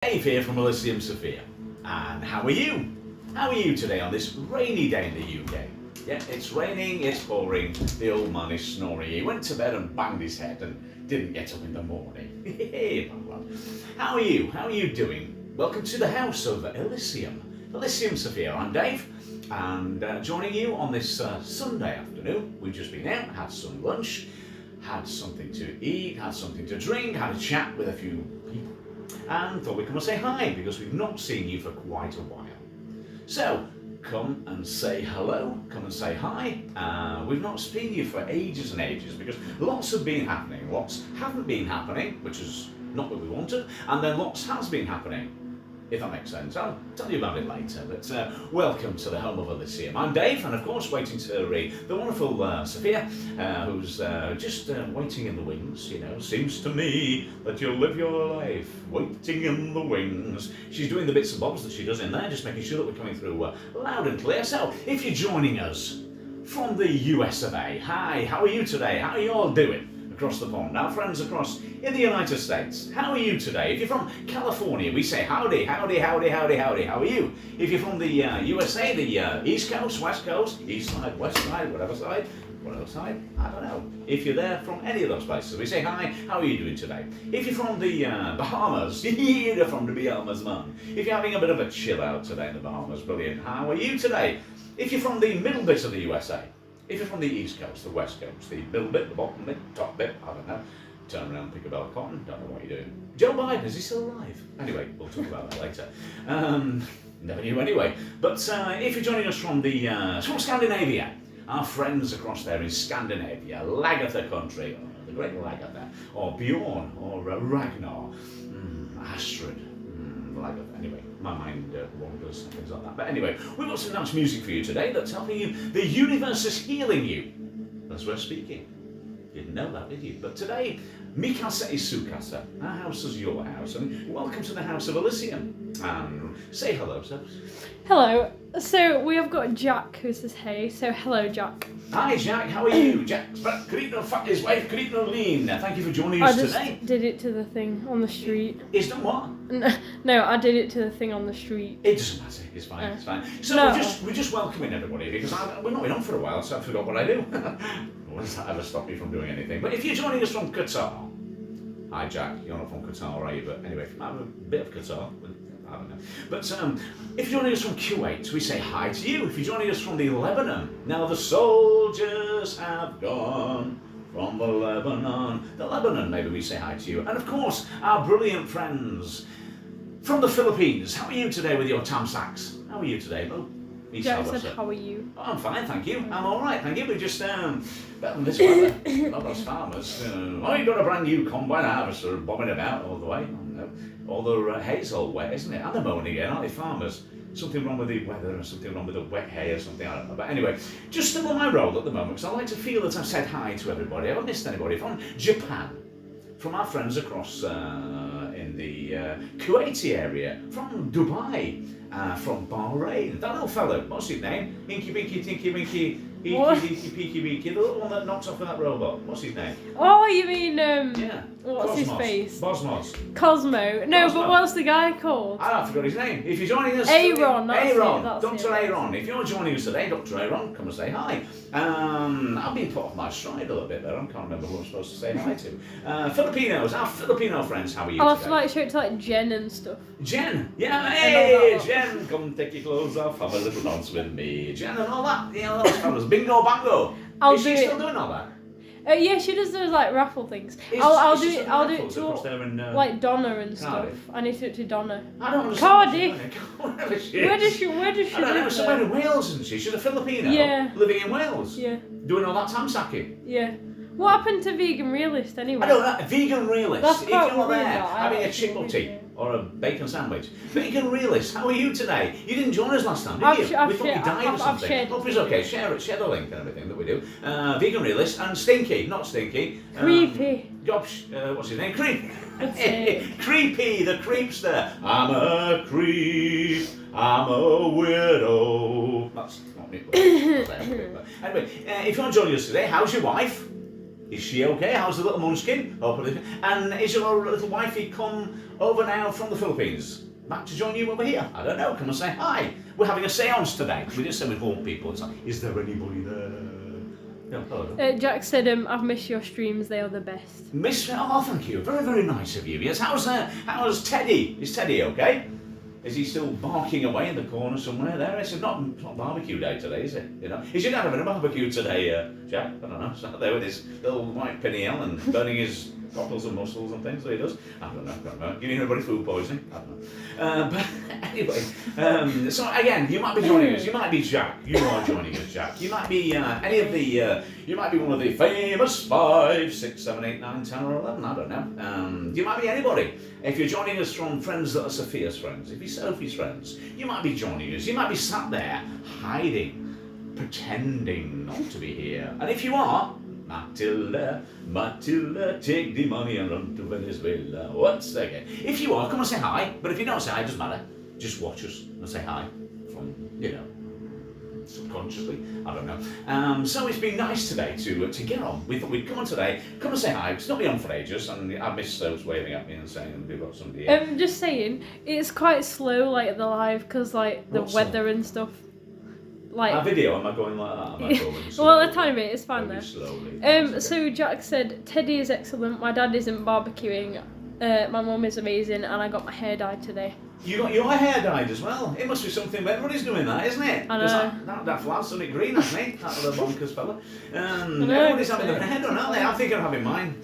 Dave here from Elysium Sophia. And how are you? How are you today on this rainy day in the UK? Yeah, it's raining, it's pouring, the old man is snoring. He went to bed and banged his head and didn't get up in the morning. Hey, how are you? How are you doing? Welcome to the house of Elysium Sophia. I'm Dave, and joining you on this Sunday afternoon. We've just been out, had some lunch, had something to eat, had something to drink, had a chat with a few people, and thought we'd come and say hi because we've not seen you for quite a while. So come and say hello, come and say hi. We've not seen you for ages and ages because lots have been happening, lots haven't been happening, which is not what we wanted, and then lots has been happening, if that makes sense. I'll tell you about it later, but welcome to the home of Elysium. I'm Dave, and of course waiting to read the wonderful Sophia, who's just waiting in the wings, you know. Seems to me that you'll live your life waiting in the wings. She's doing the bits and bobs that she does in there, just making sure that we're coming through loud and clear. So, if you're joining us from the US of A, hi, how are you today? How are you all doing? Across the pond, our friends across in the United States, how are you today? If you're from California, we say howdy, howdy, howdy, howdy, howdy. How are you? If you're from the USA, the East Coast, West Coast, East side, West side, whatever side, I don't know. If you're there from any of those places, we say hi, how are you doing today? If you're from the Bahamas, you're from the Bahamas, man. If you're having a bit of a chill out today in the Bahamas, brilliant. How are you today? If you're from the middle bit of the USA, if you're from the East Coast, the West Coast, the middle bit, the bottom bit, top bit, I don't know. Turn around, pick a bell of cotton, don't know what you're doing. Joe Biden, is he still alive? Anyway, we'll talk about that later. Never knew anyway. But if you're joining us from from Scandinavia, our friends across there in Scandinavia, Lagatha country, the great Lagatha, or Bjorn, or Ragnar, Astrid, Lagatha. Anyway, my mind wanders and things like that. But anyway, we've got some nice music for you today that's helping you. The universe is healing you as we're speaking. Didn't know that, did you? But today, Mikasa is Sukasa. Our house is your house, and welcome to the house of Elysium. Say hello, Sebs. Hello. So we have got Jack who says hey. So hello, Jack. Hi, Jack. How are you, Jack? Karina, fuck his wife, Karina Lean. Thank you for joining us today. I just did it to the thing on the street. It's done what? No, I did it to the thing on the street. It doesn't matter. It's fine. It's fine. So we're just welcoming everybody because we're not been on for a while, so I forgot what I do. When does that ever stop me from doing anything? But if you're joining us from Qatar, hi Jack, you're not from Qatar, are you? But anyway, I have a bit of Qatar. I don't know. But if you're joining us from Kuwait, we say hi to you. If you're joining us from the Lebanon, now the soldiers have gone from the Lebanon, maybe we say hi to you. And of course, our brilliant friends from the Philippines. How are you today with your Tamsaks? How are you today, Bo? Jack said, how are you? Oh, I'm fine, thank you. I'm all right, thank you. We just, better than this weather. Not those farmers. You've got a brand new combine harvester bombing about all the way. Oh, no. All the hay's all wet, isn't it? And they're mowing again, aren't they, farmers? Something wrong with the weather or something wrong with the wet hay or something, I don't know. But anyway, just still on my roll at the moment, because I like to feel that I've said hi to everybody. I haven't missed anybody. From Japan, from our friends across in the Kuwaiti area, from Dubai, from Bahrain. That little fellow, what's his name? Inky Binky Tinky Winky, Eeky Peeky Beaky, the little one that knocks off of that robot. What's his name? Oh, you mean, yeah. what's Cosmos. his face? Bosmos. Cosmo. No, Cosmo. But what's the guy called? I forgot his name. If you're joining us... Aaron, Dr. Aaron. If you're joining us today, Dr. Aaron, come and say hi. I've been put off my stride a little bit there. I can't remember who I'm supposed to say hi to. Filipinos, our Filipino friends, how are you I'll today? have to show it to Jen and stuff. Jen, yeah, hey, Jen, come take your clothes off, have a little dance with me. Jen and all that, you know, those fellas. Bingo, bango. Is she still doing all that? Yeah, she does those like raffle things. I'll do it to like Donna and stuff. I need to do it to Donna. I don't understand. Cardiff. Where does she I don't know, somewhere in Wales, isn't she? She's a Filipino. Yeah. Living in Wales. Yeah. Doing all that tamsacking. Yeah. What happened to Vegan Realist anyway? I don't know. Vegan Realist. That's If you're quite not there weird, having a chipotle or a bacon sandwich. Vegan Realist, how are you today? You didn't join us last time, did you? We thought you died or something. Hope it's okay. Share the link and everything that we do. Vegan Realist and Stinky, not Stinky. Creepy. What's his name? Creepy, the creepster. I'm a creep. I'm a weirdo. That's not it. Anyway, if you want to join us today, how's your wife? Is she okay? How's the little munchkin? And is your little wifey come over now from the Philippines? Back to join you over here? I don't know. Come and say hi. We're having a seance today. We just say with home people. It's like, is there anybody there? No, hello. Jack said, I've missed your streams. They are the best. Oh, thank you. Very, very nice of you. Yes. How's Teddy? Is Teddy okay? Is he still barking away in the corner somewhere there? It's not barbecue day today, is it? You know, is your dad having a barbecue today, Jack? I don't know. Sat there with his little white pinnacle and burning his cockles and mussels and things that he does. I don't know. Giving everybody food poisoning. I don't know. But anyway, so again, you might be joining us. You might be Jack. You are joining us, Jack. You might be any of the. You might be one of the famous 5, 6, 7, 8, 9, 10, or 11. I don't know. You might be anybody. If you're joining us from friends that are Sophia's friends, if you're Sophie's friends, you might be joining us. You might be sat there hiding, pretending not to be here. And if you are, Matilda, take the money and run to Venezuela. What's that again? If you are, come and say hi. But if you don't say hi, it doesn't matter. Just watch us and say hi from, subconsciously. I don't know. So it's been nice today to get on. We thought we'd come on today, come and say hi. It's not been on for ages, and I miss those waving at me and saying we've got somebody here. Just saying, it's quite slow, like the live, because like the weather and stuff. Like a video, am I going like that? Am I going well, a tiny bit, it's fine though. Slowly. So Jack said Teddy is excellent. My dad isn't barbecuing. My mum is amazing, and I got my hair dyed today. You got your hair dyed as well. It must be something. Everybody's doing that, isn't it? I know. That flat's something green, hasn't it? That little bonkers fella. Everybody's having their hair done, aren't they? I'm thinking of having mine.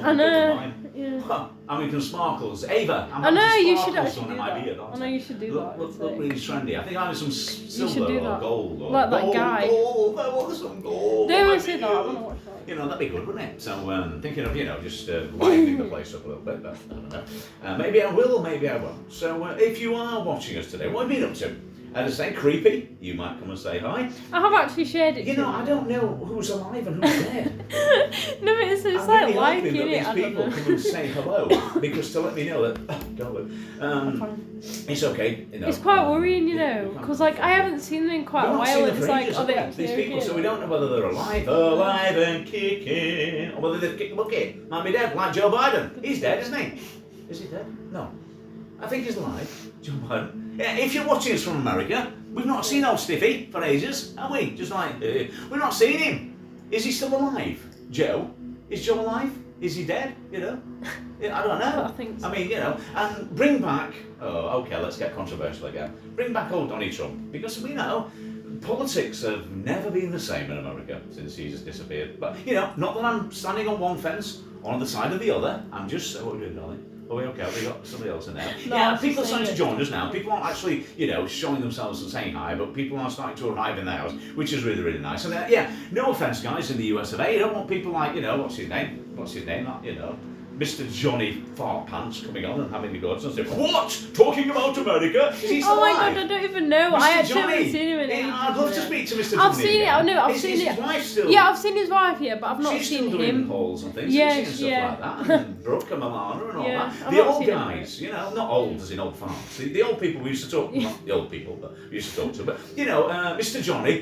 I know. Yeah. Huh, I'm making sparkles. Ava, I'm I know having you some should sparkles actually on do in my that. beard, I know you should do that. Look really trendy. I think I have some silver or gold. Or like gold, that guy. Gold. I want some gold. They always say that. I want to watch that. You know, that'd be good, wouldn't it? So, thinking of, just livening the place up a little bit, but I don't know. Maybe I will, maybe I won't. So, if you are watching us today, what have you been up to? As I say, creepy, you might come and say hi. I have actually shared it. I don't know who's alive and who's dead. No, it's I'm like really liking hoping it. that these people come and say hello, because to let me know that, it's okay. It's quite worrying, because like I haven't seen them in quite a while. It's like, are they actually these people, okay? so we don't know whether they're alive and kicking, or whether they've kicked the bucket. Might be dead, like Joe Biden. He's dead, isn't he? Is he dead? No. I think he's alive, Joe Biden. Yeah, if you're watching us from America, we've not seen old Stiffy for ages, have we? Just like, we've not seen him. Is he still alive? Joe? Is Joe alive? Is he dead? Yeah, I don't know. I think so. I mean, and bring back, okay, let's get controversial again. Bring back old Donald Trump, because we know politics have never been the same in America since he just disappeared. But, not that I'm standing on one fence or on the side of the other, I'm just, what are we doing, darling? Are we okay? Have we got somebody else in there? No, people are starting to join us now. People aren't actually, showing themselves and saying hi, but people are starting to arrive in the house, which is really, really nice. And no offence, guys, in the US of A. You don't want people like, what's his name? Mr. Johnny Fart Pants coming on and having the goods and saying, what? Talking about America? Is he still Oh my alive? god, I don't even know. Mr. I actually Johnny. haven't seen him in ages. I'd love to speak to Mr. Johnny. I've seen it. I know. I've Is seen it. his wife still? Yeah, I've seen his wife here, but I've not She's seen still doing him. polls and things, Yeah, and stuff yeah. like that, and Brooke and Milana and all Yeah, that. I've The not old seen him. guys, not old as in old farms. The old people we used to talk, not the old people, but we used to talk to. But Mr. Johnny,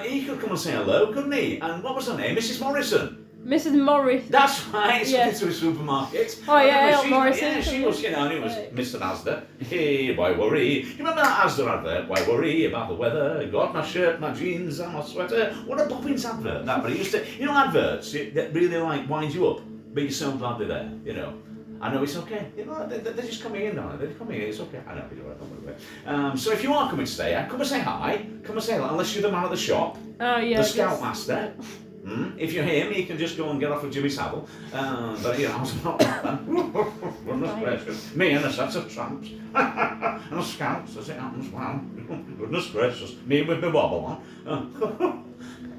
he could come and say hello, couldn't he? And what was her name? Mrs. Morrison. Mrs. Morris. That's right, Yeah. to a supermarket. Oh, yeah, Morrison. Morrison. Yeah, she was, and it was Right. Mr. Asda. Hey, why worry? You remember that Asda advert? Why worry about the weather? Got my shirt, my jeans, and my sweater. What a Bobbins advert that, but it used to, adverts that really wind you up, but you're so glad they're there, I know it's okay. They're just coming in, aren't they? They're coming in, it's okay. I know, you know what. So if you are coming today, come and say hi. Come and say hello, unless you're the man at the shop. Oh yeah. The Scoutmaster. If you're him, you can just go and get off with Jimmy Savile. But I'm not that man. Goodness gracious. Me and a set of tramps. And a scouts, as it happens. Wow. Goodness gracious. Me with my wobble on.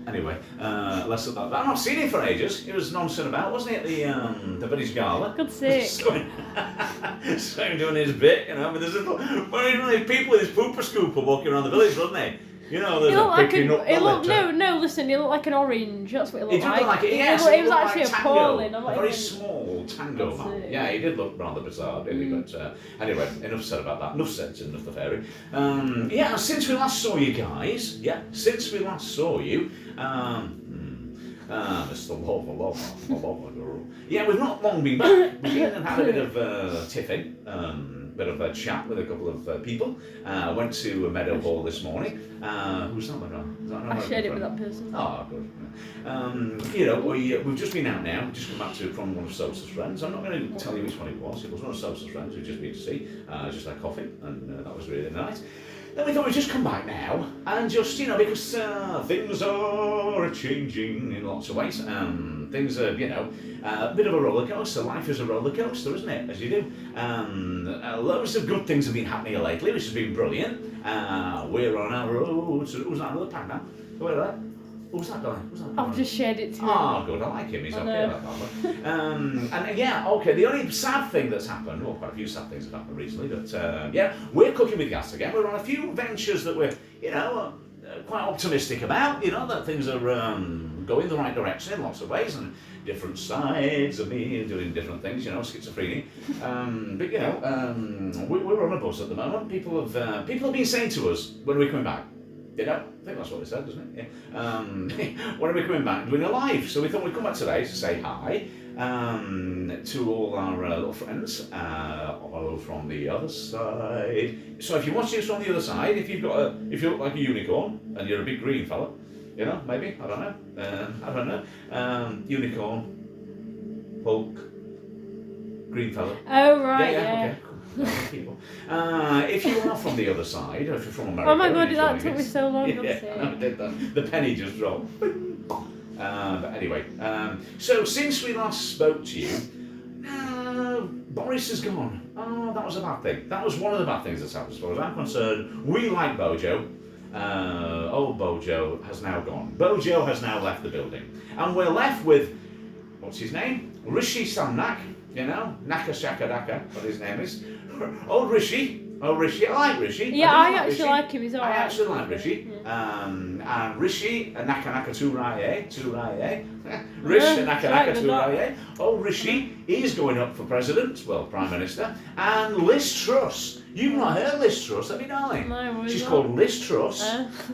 Anyway, less of that. I've not seen him for ages. He was nonsense about, wasn't he, at the Village Gala? Good sick. So him doing his bit, with his little, people with his pooper scooper walking around the village, wasn't they? There's picking up the litter. No, listen, he looked like an orange. That's what he He looked did like. look like it, yes. It was looked actually like appalling. tango, I'm a very like, small tango That's man. it. Yeah, he did look rather bizarre, didn't he? But anyway, enough said about that. Enough said, enough the fairy. Since we last saw you guys, Mr. Lover girl. Yeah, we've not long been back. We've been and had a bit of tiffin, bit of a chat with a couple of people. Went to Meadow Hall this morning. Who's that, Meadow? I shared it with that person. Oh, good. You know, we've just been out now. We've just come back from one of Sosa's friends. I'm not going to tell you which one it was. It was one of Sosa's friends we've just been to see. Just had coffee, and that was really nice. Then we thought we'd just come back now and just, you know, because things are changing in lots of ways. Things are, you know, a bit of a roller coaster. Life is a roller coaster, isn't it? As you do. Loads of good things have been happening lately, which has been brilliant. We're on our road to... Who's that? Another pack now? Where are they? Who's that guy? I've just shared it to him. Oh, good. I like him. He's okay, that fella. And yeah, okay. The only sad thing that's happened, well, quite a few sad things have happened recently, but yeah, we're cooking with gas again. We're on a few ventures that we're, you know, quite optimistic about. You know, that things are going the right direction in lots of ways, and different sides of me doing different things. You know, schizophrenia. But you know, we're on a bus at the moment. People have been saying to us when we're coming back. You know, I think that's what they said, doesn't it? Yeah. When are we coming back? Doing a live. So we thought we'd come back today to say hi to all our little friends all from the other side. So if you're watching us from the other side, if you look like a unicorn and you're a big green fella, you know, maybe, I don't know. Unicorn, Hulk, green fella. Oh, right, yeah. Okay. People. If you are from the other side, or if you're from America, oh my god, that took me so long to say. I did that. The penny just dropped. But anyway, so since we last spoke to you, Boris is gone. Oh, that was a bad thing. That was one of the bad things that's happened as far as I'm concerned. We like Bojo. Old Bojo has now gone. Bojo has now left the building. And we're left with, what's his name? Rishi Sunak. You know, Naka Shaka Daka, what his name is. Old Rishi. I like Rishi. Yeah, I actually like him. He's alright. I actually like Rishi. Yeah. And Rishi, Naka Naka Turaye. Rishi, Naka Naka Turaye. Old Rishi is going up for president, well, Prime Minister. And Liz Truss. You've not heard Liz Truss, have you, darling? No, she's called Liz Truss,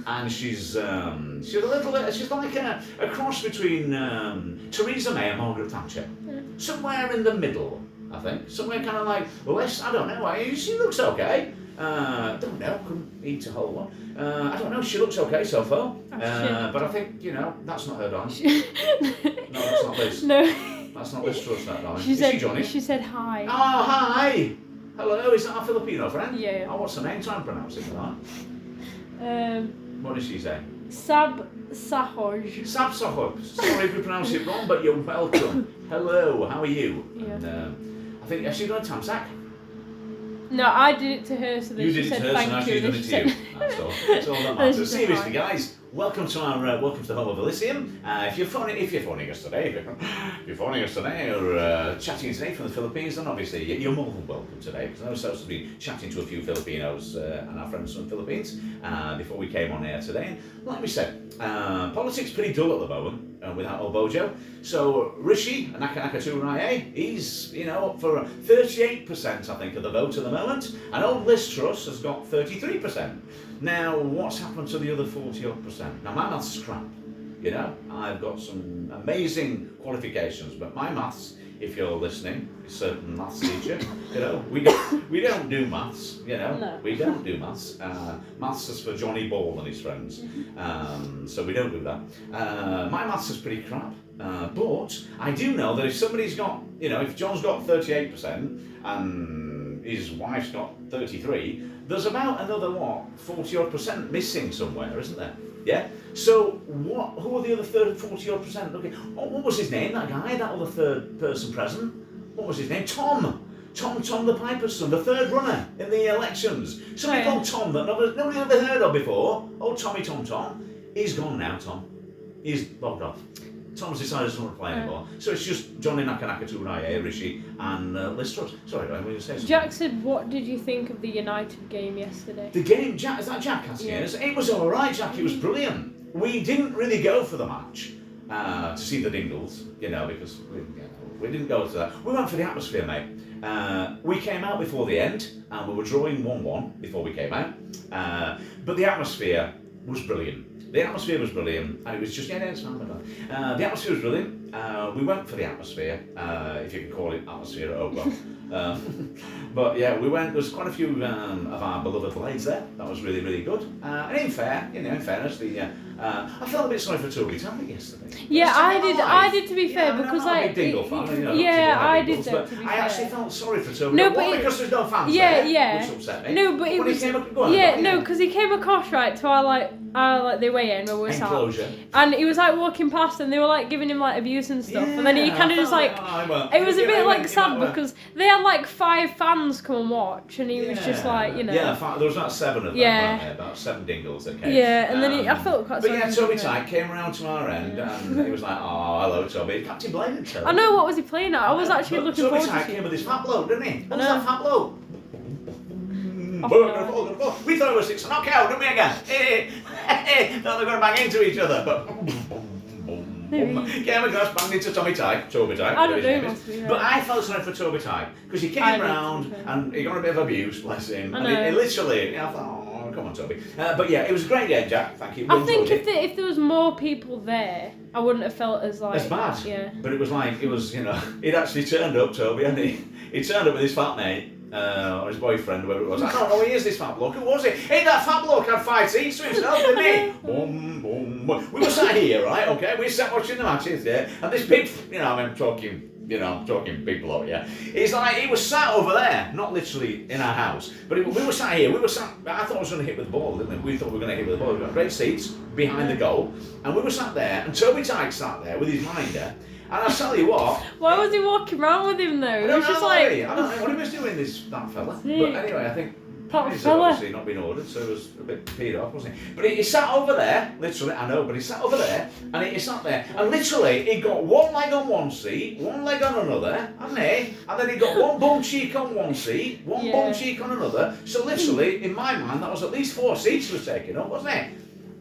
and she's a little bit, she's like a cross between Theresa May and Margaret Thatcher. Yeah. Somewhere in the middle, I think. Somewhere kind of like less, I don't know, she looks okay. Don't know, couldn't eat a whole one. I don't know, she looks okay so far. But I think, you know, that's not her, darling. No, that's not Liz. No. That's not Liz Truss, that, darling. Is she Johnny? She said hi. Oh, hi! Hello, is that our Filipino friend? Yeah. Oh, what's her name? Try and pronounce it for that. What does she say? Sab Sahoj. Sab Sahoj. Sorry if we pronounce it wrong, but you're welcome. Hello, how are you? Yeah. And, I think, has she done a Tamsack? No, I did it to her, so then she said thank you. You did it to her, so now she's done it to you. That's all that matters. Seriously, guys, welcome to the home of Elysium. If you're phoning us today, or chatting today from the Philippines, then obviously you're more than welcome today. Because I know Sosa's been chatting to a few Filipinos and our friends from the Philippines before we came on air today. And like we said, politics pretty dull at the moment without old Bojo. So Rishi Naka Naka Turaye, he's up for 38%, I think, of the vote at the moment, and old Liz Truss has got 33%. Now, what's happened to the other 40-odd%? Now, my maths is crap. I've got some amazing qualifications, but my maths, if you're listening, a certain maths teacher, we don't do maths, No. We don't do maths. Maths is for Johnny Ball and his friends, so we don't do that. My maths is pretty crap, but I do know that if somebody's got, if John's got 38% and his wife's got 33, there's about another 40-odd% missing somewhere, isn't there? Yeah. So who are the other 40-odd%? Okay. Oh, what was his name? That guy, that other third person present. What was his name? Tom the Piper's son, the third runner in the elections. Somebody called Tom that nobody ever heard of before. Oh, Tom. He's gone now, Tom. He's logged off. Tom's decided he doesn't want to play anymore. So it's just Johnny Naka Naka Turaye, Rishi, and Liz Truss. Sorry, Ryan, were you going to say something? Jack said, what did you think of the United game yesterday? The game, Jack, is that Jack asking us? It was alright, Jack, it was brilliant. We didn't really go for the match to see the Dingles, because we didn't go to that. We went for the atmosphere, mate. We came out before the end, and we were drawing 1-1 before we came out. But the atmosphere was brilliant. The atmosphere was brilliant, and it was just it's fine. The atmosphere was brilliant. We went for the atmosphere, if you can call it atmosphere at Oakwell. But yeah, we went. There's quite a few of our beloved blades there. That was really, really good. And in fairness, I felt a bit sorry for Toby Tarrant yesterday. Yeah, I did. To be fair, because I'm not a big Dingle fan. Yeah, I did. But to be I fair. actually felt sorry for Toby. No, but because there's no fans there, which upset me. No, but it was. Because he came across right to our the way in where we were sat, Enclosure. and he was like walking past, and they were like giving him like abuse and stuff, and then he kind of just like. It was a bit like sad because they had like 5 fans come and watch, and he was just like, Yeah, there was about 7 of them, weren't there? About 7 Dingles that came. Yeah, and then I felt quite. But yeah, Toby Tyke came around to our end, and he was like, "Oh, hello, Toby." Captain Blade, Toby. I know, what was he playing at? I was actually looking forward to it. Toby Tyke came with his fat bloke, didn't he? What was know. that fat bloke? We thought it was 6 knockout, didn't we again? Thought they were going to bang into each other, but came across, banged into Toby Tyke. I don't know. But I felt sorry for Toby Tyke because he came round and he got a bit of abuse, bless him. And he literally, I thought, oh, come on, Toby. But yeah, it was a great game, Jack. Thank you. I think if there was more people there, I wouldn't have felt as bad. Yeah. But it was he'd actually turned up, Toby, hadn't he? He turned up with his fat mate. Or his boyfriend, whoever it was. I don't know, he is this fat bloke. Who was it? Hey, that fat bloke had 5 seats to himself, didn't he? Boom, boom. We were sat here, right? Okay, we sat watching the matches, yeah. And this big, I'm talking big bloke, yeah. He was sat over there, not literally in our house, but we were sat here. I thought I was going to hit with the ball, didn't we? We thought we were going to hit with the ball. We got great seats behind the goal, and we were sat there, and Toby Tyke sat there with his minder. And I'll tell you what. Why was he walking around with him though? I don't know what he was doing, that fella. But anyway, I think he's obviously not been ordered, so he was a bit peed off, wasn't he? But he sat over there, literally, I know, but he sat over there, and he sat there, and literally, he got one leg on one seat, one leg on another, hadn't he? And then he got one bum cheek on one seat, one bum cheek on another. So literally, in my mind, that was at least 4 seats he was taking up, wasn't it?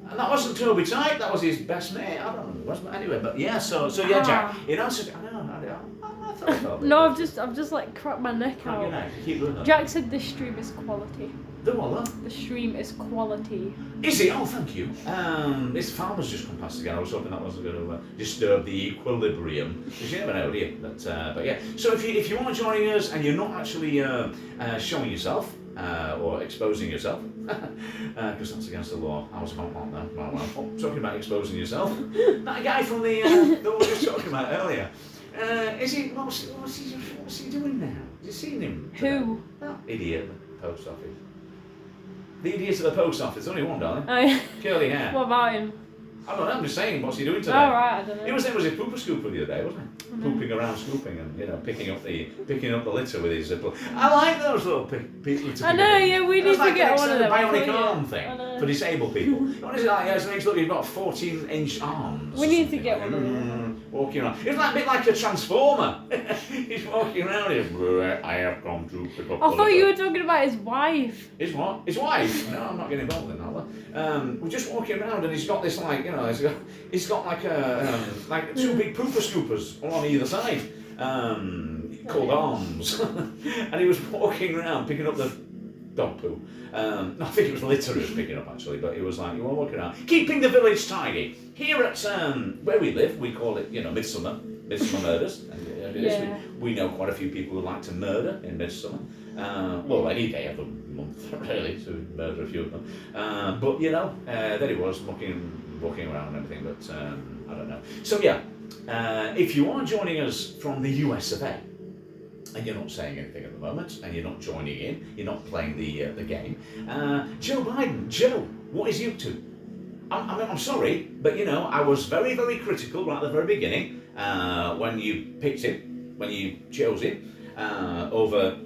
And that wasn't Toby Tyke, that was his best mate. I don't know, it wasn't. Anyway, but yeah, so yeah, Jack, I thought No, I've just like cracked my neck out. Keep doing that. Jack said the stream is quality. The what? The stream is quality. Is it? Oh, thank you. This farmer's just come past again. I was hoping that wasn't going to disturb the equilibrium. Because you never know, do you? But yeah. So if you want to join us and you're not actually showing yourself or exposing yourself, because that's against the law. I was about that. Well, talking about exposing yourself. That guy from the that we were just talking about earlier. What's he doing now? Have you seen him? Who? That idiot at the post office. The idiot at the post office. Only one, darling. Oh, yeah. Curly hair. What about him? I don't know. I'm just saying. What's he doing today? Oh right, I don't know. It was a pooper scooper the other day, wasn't it? Pooping around, scooping, and picking up the litter with his. I like those little people. I know. Yeah, we need to get one of them. Bionic arm thing for disabled people. What is it like? Yeah, so look, you've got 14-inch arms. We need to get one of them. Walking around. It's like a bit like a transformer. He's walking around here. I have come to pick up. I thought you were talking about his wife. His what? His wife? No, I'm not getting involved in that. We're just walking around, and he's got this he's got like like 2 big pooper scoopers on either side, called arms, and he was walking around picking up the dog poo. I think it was litter he was picking up actually, but it was like you were walking around, keeping the village tidy. Here at where we live, we call it Midsummer Murders. We know quite a few people who like to murder in Midsummer. Well, any day of the month, really, to murder a few of them. But there he was walking around and everything. But I don't know. So yeah, if you are joining us from the US of A, and you're not saying anything at the moment, and you're not joining in, you're not playing the game, Joe Biden, Joe, what is he up to? I'm sorry, but I was very, very critical right at the very beginning when you picked him, when you chose him over,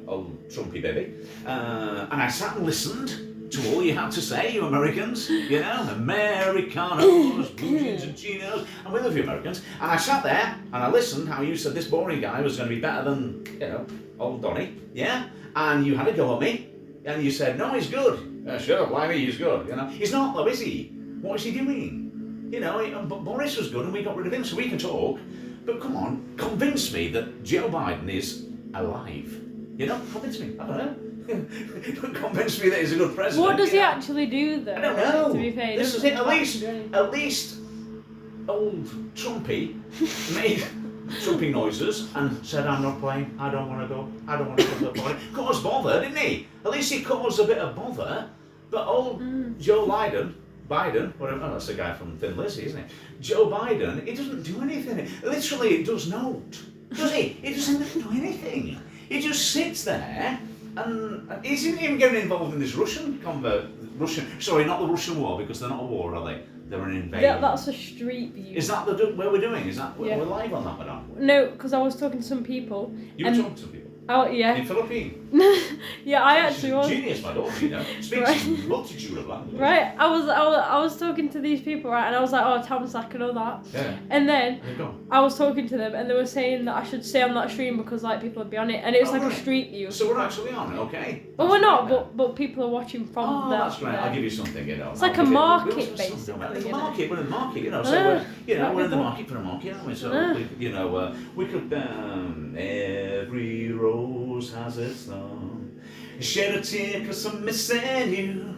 old Trumpy baby, and I sat and listened to all you had to say, you Americans, Americanos, blue jeans and chinos, and we love you Americans. And I sat there and I listened how you said this boring guy was going to be better than, old Donny, yeah? And you had a go at me, and you said, no, he's good. Sure, why me, he's good, He's not though, is he? What is he doing? But Boris was good and we got rid of him, so we can talk. But come on, convince me that Joe Biden is alive. Convince me, I don't know. don't convince me that he's a good president. What does he actually do though? I don't know. To be fair, This is it. At least old Trumpy made Trumpy noises and said, "I'm not playing. I don't want to go. I don't want to go to the party." Caused bother, didn't he? At least he caused a bit of bother. But old Joe Biden, whatever, oh, that's the guy from Thin Lizzy, isn't it? Joe Biden, he doesn't do anything. Literally, it does not. Does he? He doesn't do anything. He just sits there and he isn't even getting involved in this sorry, not the Russian war, because they're not a war, are they? They're an invasion. Yeah, that's a street view. Is that where we're doing? Is that we're live on that, madam? No, because I was talking to some people. You were talking to some people? Oh, yeah. In Philippines? Yeah, I actually was. Genius, my daughter, you know. Speaks a multitude of languages. Right, I was talking to these people, right, and I was like, oh, Tamsak and all that. Yeah. And then There you go. I was talking to them, and they were saying that I should stay on that stream because like people would be on it, and it was like a street view. So we're actually on, okay? Well, we're not, but people are watching from there. Oh, that's great. I'll give you something, you know. It's like a market, basically. It's a market. We're in the market, you know. So we're in the market for a market, aren't we? So we could every rose has its thorn. Shed a tear 'cause I'm missing you.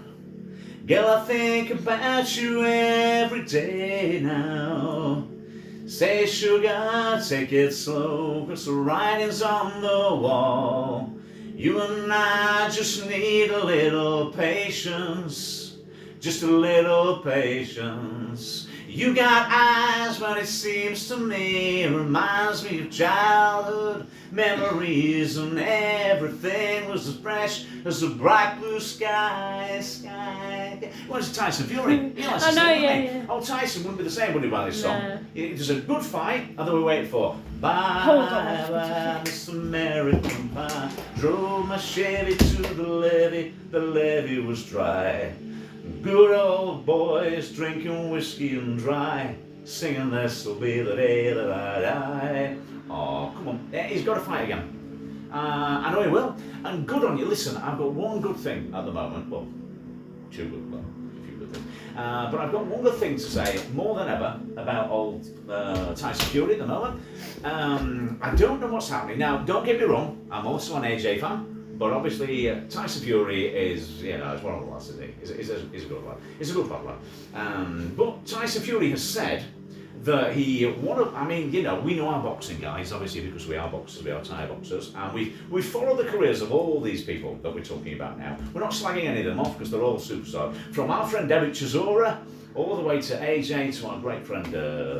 Girl, I think about you every day now. Say, sugar, take it slow, 'cause the writing's on the wall. You and I just need a little patience, just a little patience. You got eyes, but it seems to me it reminds me of childhood memories, and everything was as fresh as the bright blue sky. Well, it's Tyson Fury. I know, yeah. Oh, Tyson wouldn't be the same, would he, by this song? No. It was a good fight, and then we waited for bye, Hold on. bye, Miss American Pie. Drove my Chevy to the levee was dry. Good old boys drinking whiskey and dry, singing this'll be the day that I die. Oh, come on. He's got to fight again. I know he will. And good on you. Listen, I've got one good thing at the moment. Well, a few good things. But I've got one good thing to say, more than ever, about old Tyson Fury at the moment. I don't know what's happening. Now, don't get me wrong, I'm also an AJ fan. But obviously, Tyson Fury is, it's one of the lads, isn't he? He's a good lad. He's a good lad. But Tyson Fury has said that we know our boxing guys, obviously, because we are boxers, we are Thai boxers, and we follow the careers of all these people that we're talking about now. We're not slagging any of them off because they're all superstars. From our friend Derek Chisora, all the way to AJ, to our great friend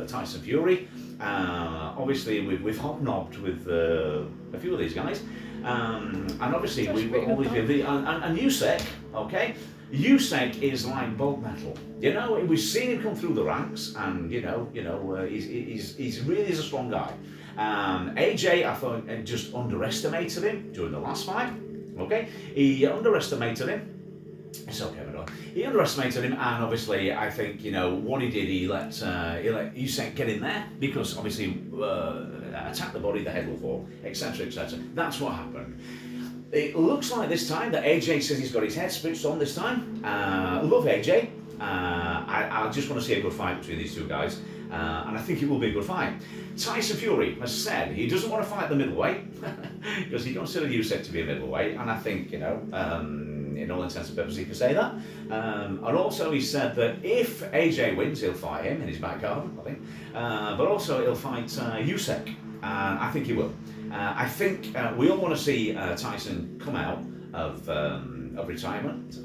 Tyson Fury. Obviously, we've hobnobbed with a few of these guys. And obviously we've got all these people, and Usyk, okay? Usyk is like bolt metal. You know, we've seen him come through the ranks, and he's really is a strong guy. AJ, I thought, just underestimated him during the last fight. Okay, he underestimated him. It's okay, my dog. He underestimated him, and obviously, I think what he did. He let Usyk get in there because obviously attack the body, the head will fall, etc., etc. That's what happened. It looks like this time that AJ says he's got his head switched on this time. Love AJ. I just want to see a good fight between these two guys, and I think it will be a good fight. Tyson Fury has said he doesn't want to fight the middleweight because he considers Usyk to be a middleweight, and I think in all intents and purposes he can say that. And also he said that if AJ wins, he'll fight him in his back garden, I think. But also he'll fight Usyk, and I think he will. I think we all want to see Tyson come out of retirement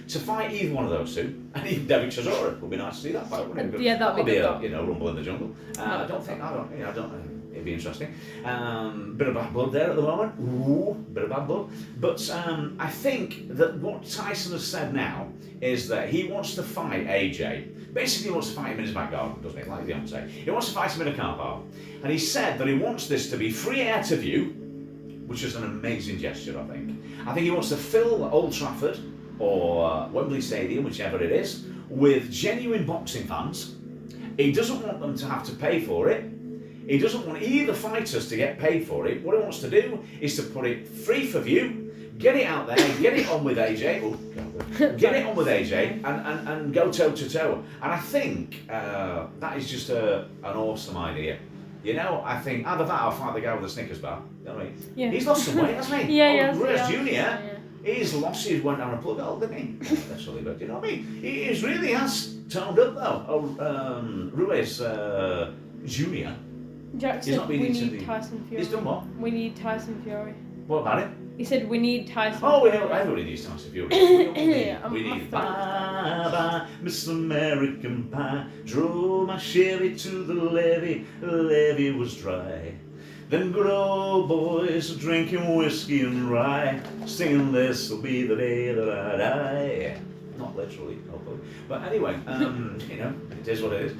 to fight either one of those two, and even Derek Chisora. Would be nice to see that fight, wouldn't it? Yeah, that'd be good. Rumble in the Jungle. I don't. It'd be interesting. Bit of bad blood there at the moment. Ooh, bit of bad blood. But I think that what Tyson has said now is that he wants to fight AJ. Basically, he wants to fight him in his back garden, doesn't he? Like Beyonce. He wants to fight him in a car park. And he said that he wants this to be free air to view, which is an amazing gesture, I think. I think he wants to fill Old Trafford or Wembley Stadium, whichever it is, with genuine boxing fans. He doesn't want them to have to pay for it. He doesn't want either fighters to get paid for it. What he wants to do is to put it free for view, get it out there, get it on with AJ, get it on with AJ, and go toe to toe. And I think that is just an awesome idea. I think either that or fight the guy with the Snickers bar. You know what I mean? Yeah. He's lost some weight, hasn't he? Yeah. Ruiz Jr. His losses went down a plug hole, didn't he? Literally, but you know what I mean? He really has toned up though. Ruiz Jr. Jack He's said not been we into need the- Tyson Fury. He's done what? We need Tyson Fury. What about it? He said we need Tyson Oh, we Fury. know, everybody needs Tyson Fury. We I'm need off bye bye, Miss American Pie. Drove my Chevy to the levee was dry. Them good old boys drinking whiskey and rye, singing this'll be the day that I die. Not literally, hopefully. But anyway, you know, it is what it is.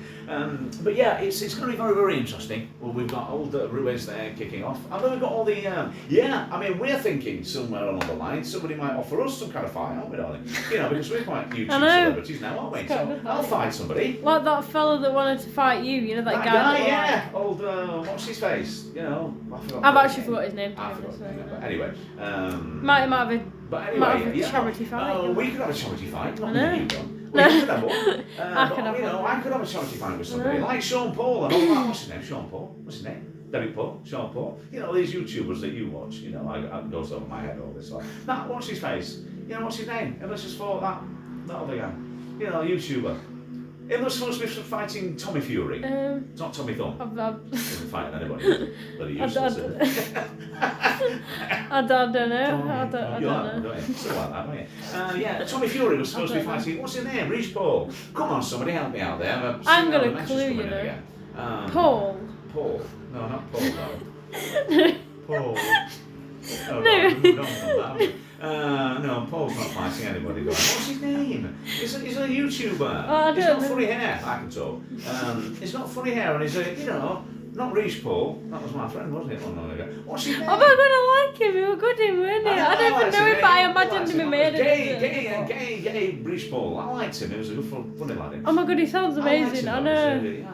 But yeah, it's going to be very, very interesting. Well, we've got old Ruiz there kicking off. And then we've got all the, yeah, I mean, we're thinking somewhere along the line, somebody might offer us some kind of fight, aren't we, darling? You know, because we're quite YouTube celebrities now, aren't we? It's quite So good, I'll fight somebody. Like that fella that wanted to fight you know, that guy. That that yeah. Old, what's his face? You know, I've actually forgot his name. I forgot his name, but anyway. Might have But might anyway, have a yeah. charity fight. Oh, we could have a charity fight. Not I know. me and you, John. Well, you could have one. I But, could have you know, one. I could have a charity fight with somebody, I know. like Sean Paul and all that. What's his name? Sean Paul. What's his name? Derek Paul. Sean Paul. You know, these YouTubers that you watch. You know, it goes over my head all this. Like, that. What's his face? You know, what's his name? And let's just fought that other guy. You know, YouTuber. It was supposed to be fighting Tommy Fury. It's not Tommy Thumb. Isn't fighting anybody. Bloody useless. isn't it? I don't know. I don't You like know. that, don't you? Something like that, don't you? Yeah, Tommy Fury was supposed to be fighting. What's his name? Rich Paul. Come on, somebody help me out there. I'm gonna the message clue coming you in know. again. Paul. Paul. No, not Paul. No. Paul. Oh, No. no, Paul's not fighting anybody. What's his name? He's a YouTuber. Oh, I He's don't got know. funny hair. I can talk. He's got funny hair, and he's a, you know, not Rich Paul. That was my friend, wasn't it? One long ago. What's his name? Oh my god, I like him. He was good in, weren't he? I don't even know him, but I imagined him in made Gay British Paul. I liked him. He was a good funny lad. Oh my god, he sounds amazing. I know.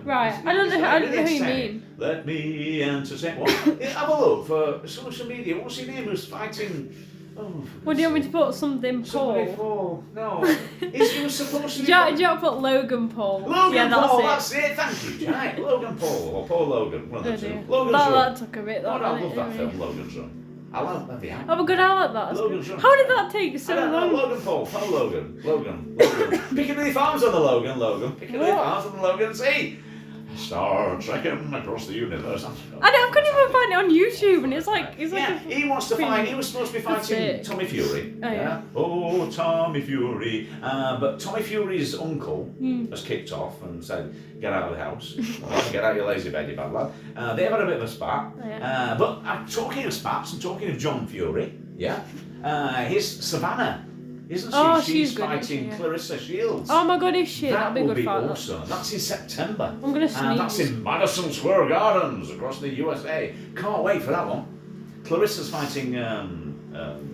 Right, I don't know who you mean. Let me entertain. What? Have a look for social media. What's his name? Who's fighting? Oh, What do you want me to put? Something somebody Paul? Paul. No. He was supposed to be. Do you want to put Logan Paul? Logan yeah, Paul, that's that's it. Thank you, Jack. Logan Paul or Paul Logan. One of the Oh two. dear. Logan's That Run. took a bit. Oh, That no, I love that didn't it? film, Logan's Run. I love that. Yeah. Oh my god, I like that. Logan's Run. How did that take so I don't know, long? Logan Paul, Logan. Piccadilly Farms on the Logan. Piccadilly What? Farms on the Logan. See, Star trekking across the universe. I couldn't even find it on YouTube, and it's like Yeah, he wants to fight. He was supposed to be That's fighting it. Tommy Fury. Oh, yeah. Oh, Tommy Fury. But Tommy Fury's uncle Hmm. has kicked off and said, "Get out of the house. Get out of your lazy bed, you bad lad." They've had a bit of a spat. Oh, yeah. But talking of spats and talking of John Fury, yeah, his Savannah, isn't she? Oh, She's she's good, fighting isn't she? Yeah. Clarissa Shields. Oh my god, is shit. That That'd be a would good be fight. awesome. That's in September. I'm gonna And that's sneeze. in Madison Square Gardens across the USA. Can't wait for that one. Clarissa's fighting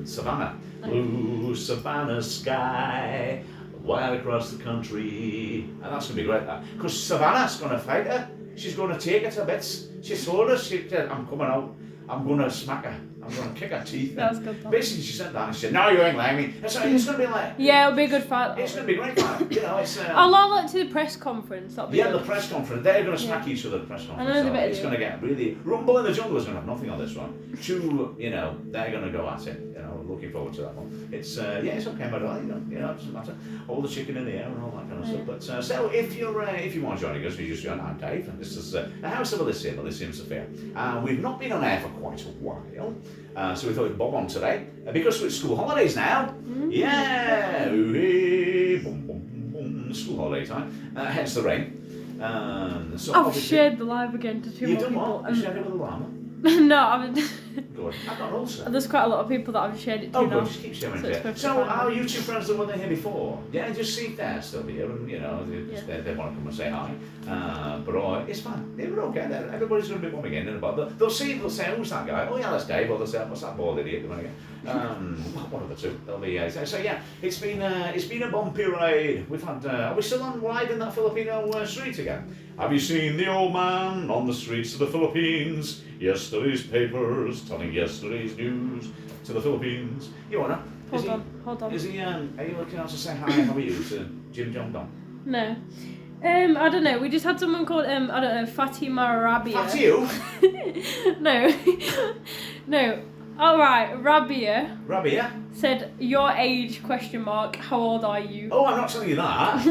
Savannah. Blue Savannah sky, wide across the country. And that's going to be great, that. Because Savannah's going to fight her. She's going to take her to bits. She told us, I'm coming out. I'm going to smack her. I'm going to kick her teeth. That's good. Though. Basically, she said that. And she said, "No, you ain't like me." It's going to be like... Yeah, it'll be a good fight. It's going to be great fight. You know, it's... I'll like to the press conference. That'll be Yeah, good. the press conference. They're going to smack each other at the press conference. know they So better it's do. going to get really... Rumble in the Jungle is going to have nothing on this one. Two, you know, they're going to go at it. You know, looking forward to that one. It's, yeah, it's okay, my darling. You know, it doesn't matter. All the chicken in the air and all that kind of stuff. But, so if you want to join us, we just join. I'm Dave, and this is the House of Elysium Sophia. We've not been on air for quite a while. So we thought we'd bob on today. Because it's school holidays now. Yeah! Ooh, boom, boom, boom, boom. School holiday time. Hence the rain. So I've obviously- shared the live again to two You've more done people. what? You shared it with a llama? No, I haven't. Good. I've got an ulcer. There's quite a lot of people that I've shared it to Oh, now. good. Just keep sharing So it's it. perfectly So fine. our YouTube friends that were here before, yeah, just see if they're still here, and you know, they want to come and say hi. But it's fine. They were okay. Everybody's going to be coming in and about. They'll say, "Who's that guy?" "Oh yeah, that's Dave." Or they'll say, "What's that bald idiot doing again?" One of the two. They'll be. So yeah, it's been a bumpy ride. We've had. Are we still on live in that Filipino street again? Have you seen the old man on the streets of the Philippines? Yesterday's papers telling yesterday's news to the Philippines. You wanna? Hold on. Is he? Are you looking out to say hi? How are you to Jim Jong Dong? No. I don't know. We just had someone called I don't know, Fatima Rabia. That's you. No. No. Alright, Rabia Rabia? said, your age, ? How old are you? Oh, I'm not telling you that.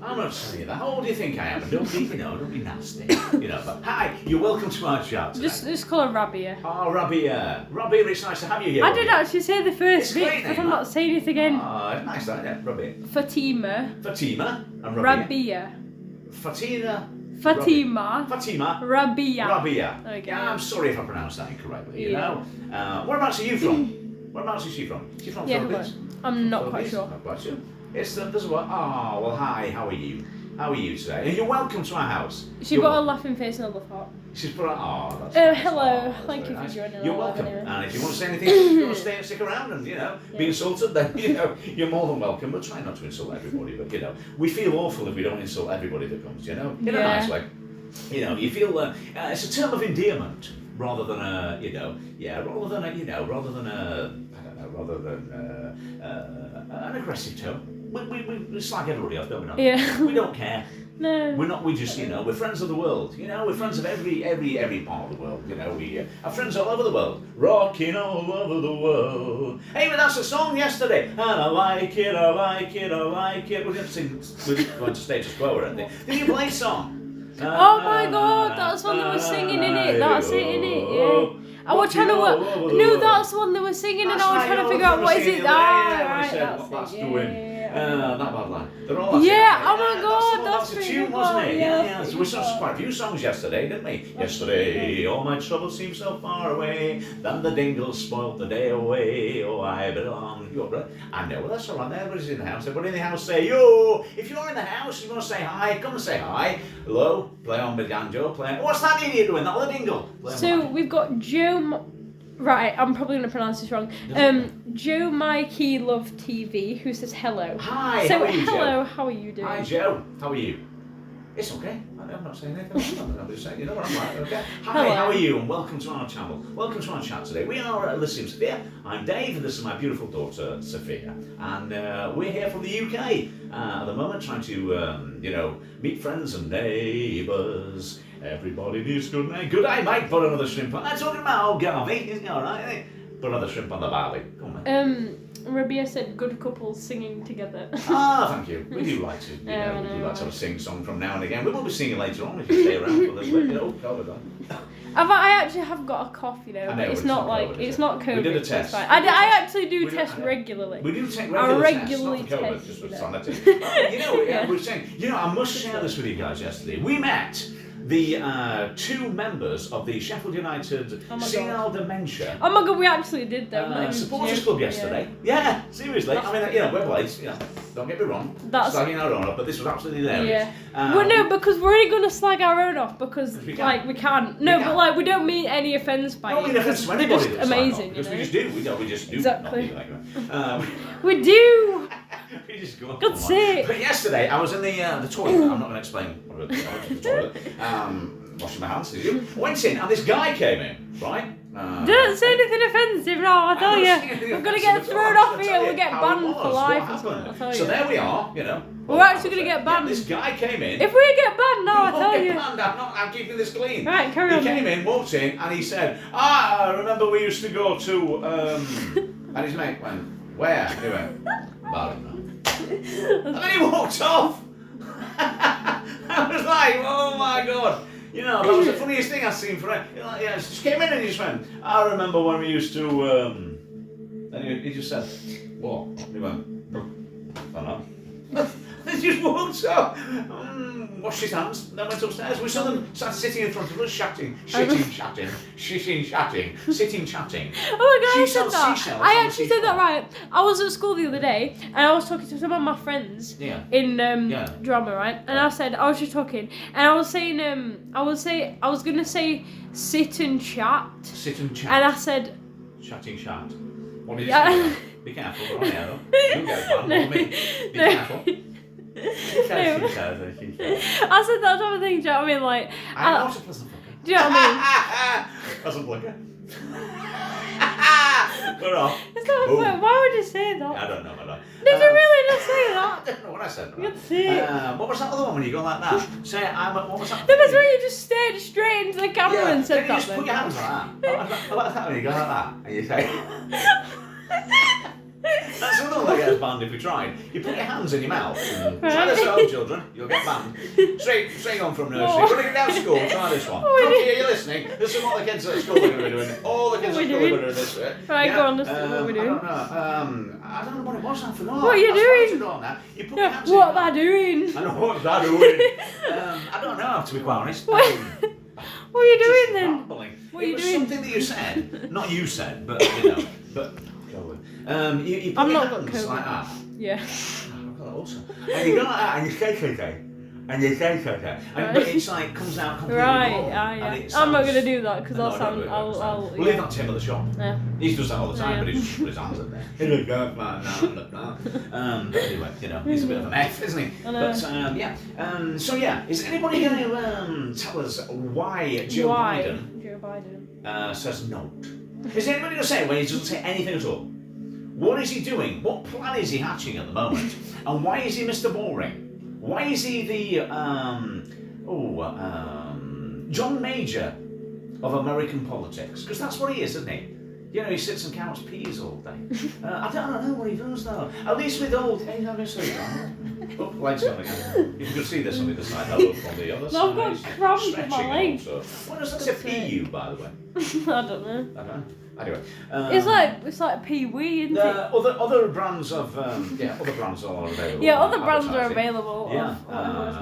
I'm not telling you that. How old do you think I am? Don't be, don't be nasty. But hi, you're welcome to our chat today. Just call her Rabia. Oh, Rabia. Rabia, it's nice to have you here. I did actually say the first bit, great but name, I'm not saying it again. Oh, it's nice, that, yeah, Rabia. Fatima. Fatima and Rabia. Rabia. Fatima. Rabia. Rabia. Okay. Yeah, I'm sorry if I pronounced that incorrectly, Whereabouts are you from? Whereabouts is she from? Is she from Philippines? I'm not quite Philippines? sure. Not quite sure. It's there's what? Oh, well, hi. How are you? How are you today? And you're welcome to our house. She got a laughing face and a love heart. She's put on. Oh, that's nice. Hello. Oh, Thank you very for joining us. You're welcome. Anyway. And if you want to say anything, if you want to stay and stick around and be insulted, then you're more than welcome. But try not to insult everybody. But we feel awful if we don't insult everybody that comes. In a nice way. You feel it's a term of endearment rather than an aggressive tone. We slag everybody off, don't we? Not? Yeah. We don't care. No. We're not. We just, we're friends of the world. We're friends of every part of the world. We are friends all over the world, rocking all over the world. Hey, but that's a song yesterday, and I like it, I like it, I like it. We're going to sing. We're going to status quo or anything. Did you play a song? Oh my God, that's one that was singing in it. That's it in it. Yeah. I was trying to work. No, that's the one that was singing, and I was trying to figure out what is it. Right, that's it. Not bad line. They're all yeah, oh my God, that's a pretty tune, good, wasn't it? yeah. So we saw quite a few songs yesterday, didn't we? Yesterday, all my troubles seem so far away. Then the dingle spoilt the day away. Oh, I belong. I know, well, that's all right. Everybody's in the house. Everybody in the house say, yo. If you're in the house, you want to say hi, come and say hi. Hello, play on the banjo, play on. What's that idiot doing? That other dingle. So we've got Joe. Right, I'm probably going to pronounce this wrong. Joe Mikey Love TV, who says hello. Hi, so how are you, hello, Joe? How are you doing? Hi, Joe. How are you? It's okay. I'm not saying anything. I'm just saying, you know what I'm like, okay? Hi, hello. How are you? And welcome to our channel. Welcome to our chat today. We are at Elysium Sophia. I'm Dave, and this is my beautiful daughter, Sophia. And we're here from the UK at the moment, trying to, meet friends and neighbours. Everybody needs good night. Good day, mate. Put another shrimp on. I'm talking about old Garvey. Isn't he all right? Put another shrimp on the barbie. Come on, mate. Rabia said good couples singing together. Thank you. We do like to, we do like to have a sing song from now and again. We will be singing later on if you stay around for this bit. Oh, God, I actually have got a cough, but it's not like COVID, it's not COVID. We did a test. I actually do test regularly. We do take regularly tests, not for COVID, test, just for you know. sanity. We're saying, I must share this with you guys yesterday. We met the two members of the Sheffield United Senile Dementia Oh my God, we actually did that. supporters club yesterday. Yeah, seriously. I mean, we're blades, don't get me wrong. Slagging our own off, but this was absolutely hilarious. Yeah. Well, no, because we're only going to slag our own off because, we can't. No, but we don't mean any offence by it. We don't mean offence to anybody. They're just amazing. Because we just do. We just do. Exactly. We do. We just go. God's sake. But yesterday, I was in the toilet. I'm not going to explain what I was in the toilet. Washing my hands. Went in, and this guy came in, right? Don't say anything offensive now, I tell you. We're going to get thrown off here, we'll get banned for life. I'll tell you. So there we are, We're actually going to get banned. This guy came in. If we get banned now, I tell you. I'm keeping this clean. Right, carry on. He came in, walked in, and he said, I remember we used to go to, and his mate went, where? And he went, Barrymore. And then he walked off. I was like, oh my God. That was the funniest thing I've seen for it. Just came in and he just went, I remember when we used to, and he just said, what? And he went, I don't know. He just walked up, washed his hands, then went upstairs. We saw them start sitting in front of us, chatting. Oh my God, I said that. I actually said that right. I was at school the other day, and I was talking to some of my friends in drama, right? And I was just talking, and I was saying, I was gonna say sit and chat. Sit and chat. And I said, chatting chat. What did you say? Be careful, we're on air though. You get banned, not me. Be careful. I said that type of thing, do you know what I mean? Like, I'm not a pleasant fucker. Do you know what I mean? Pleasant fucker. We're off. It's not fair. Why would you say that? I don't know. Did you really just say that? I don't know what I said. You see it. What was that other one when you go like that? Say, what was that? That was when you just stared straight into the camera and said can you that. just put your hands like that? I like that when you go like that and you say. That's another one that gets banned if we tried. You put your hands in your mouth. Try this at home, children. You'll get banned. Straight on from nursery. When you get down to school, try this one. Cookie, are you listening? This is what the kids at school are going to be doing. All the kids at school are going to be doing this. Right, go on, let's do what we're doing. I don't know what it was, I forgot. What are you doing? You put your hands what in am I doing? I know what I'm doing. I don't know, to be quite honest. What are you doing then? Rambling. What are you It was doing? something that you said. Not you said, but you know. But you put your hands like that. Yeah. I've got that also. And you go like that and you say okay. And you say okay. But it's like comes out completely wrong. Yeah. I'm not gonna do that because I'll sound. I'll. We'll leave that to him at the shop. Yeah. He does that all the time, but he just put his hands up there. He'll go but anyway, you know, he's a bit of an F, isn't he? But so is anybody going to tell us why Joe Biden says no? Is anybody going to say when he doesn't say anything at all? What is he doing? What plan is he hatching at the moment? And why is he Mr. Boring? Why is he the John Major of American politics? Because that's what he is, isn't he? You know, he sits and counts peas all day. I don't know what he does though. At least with old. Hey, have a seat. Oh, legs on again. You can see this on the other side. I'll look on the other side. I've got cramps in my legs. What does that say? PU, by the way. I don't know. I don't know. Anyway, it's like Pee-wee, isn't it? Other brands of other brands are available. Yeah, other brands are available. Yeah,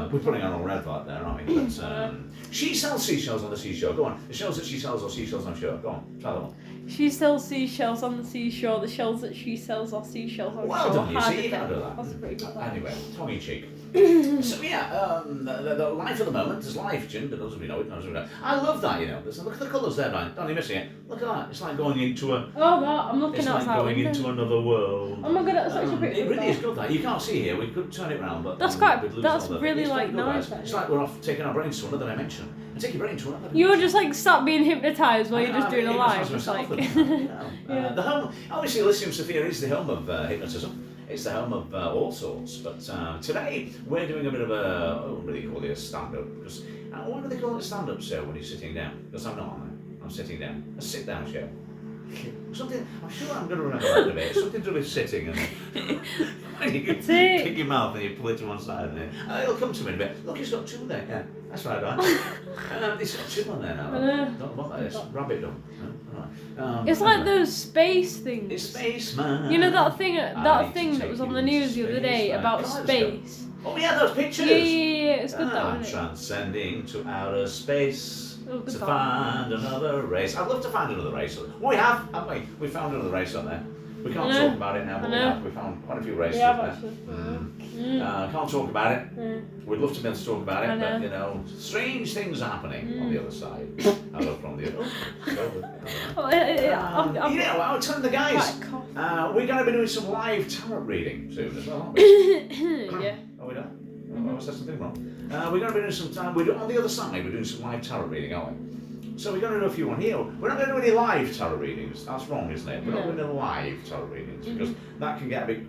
we're putting on a red light there, aren't we? But, she sells seashells on the seashore. Go on, the shells that she sells are seashells on shore. Go on, try that one. She sells seashells on the seashore. The shells that she sells are seashells on shore. Well done, you see, you can do that. That's pretty good. Anyway, tongue in cheek. So the life of the moment is life, Jim. But doesn't we know it? I love that, you know. Look at the colours there, Ryan. Don't you missing it? Look at that. It's like going into a. Oh, that I'm looking at. It's like going into another world. Oh my god, that's actually pretty. It really is good. That you can't see here. We could turn it around, but that's That's really like nice. It's like we're off taking our brains to another dimension. And take your brain to another. You're just like stop being hypnotised while you're just doing a live. It's like. The home, obviously, Elysium Sophia is the home of hypnotism. It's the home of all sorts. But today we're doing a bit of I wouldn't really call it a stand-up because why do they call it a stand-up show when you're sitting down? Because I'm not. I'm sitting down. A sit-down show. Something. I'm sure I'm going to remember that in a bit. Something to do with sitting and you kick your mouth and you pull it to one side. And it'll come to me in a bit. Look, it's got two there. Yeah, that's right. It's got two on there now. Don't know what that is. Rabbit dog. It's like those space things. It's space man. You know that thing that was on the news the other day about space. Oh yeah, those pictures. Yeah. It's good that, isn't it? Transcending to outer space. To find another race. I'd love to find another race. We have, haven't we? We found another race on there. We can't talk about it now, but we found quite a few races there. Can't talk about it. We'd love to be able to talk about it, but you know, strange things are happening on the other side. Hello from the other. You know, I was telling the guys, we're going to be doing some live tarot reading soon as well, aren't we? Yeah. Oh, we don't? Oh, I said something wrong. We're going to be doing some time. On the other side, we're doing some live tarot reading, aren't we? So we're going to do a few on here. We're not going to do any live tarot readings. That's wrong, isn't it? We're not going to do live tarot readings because that can get a bit,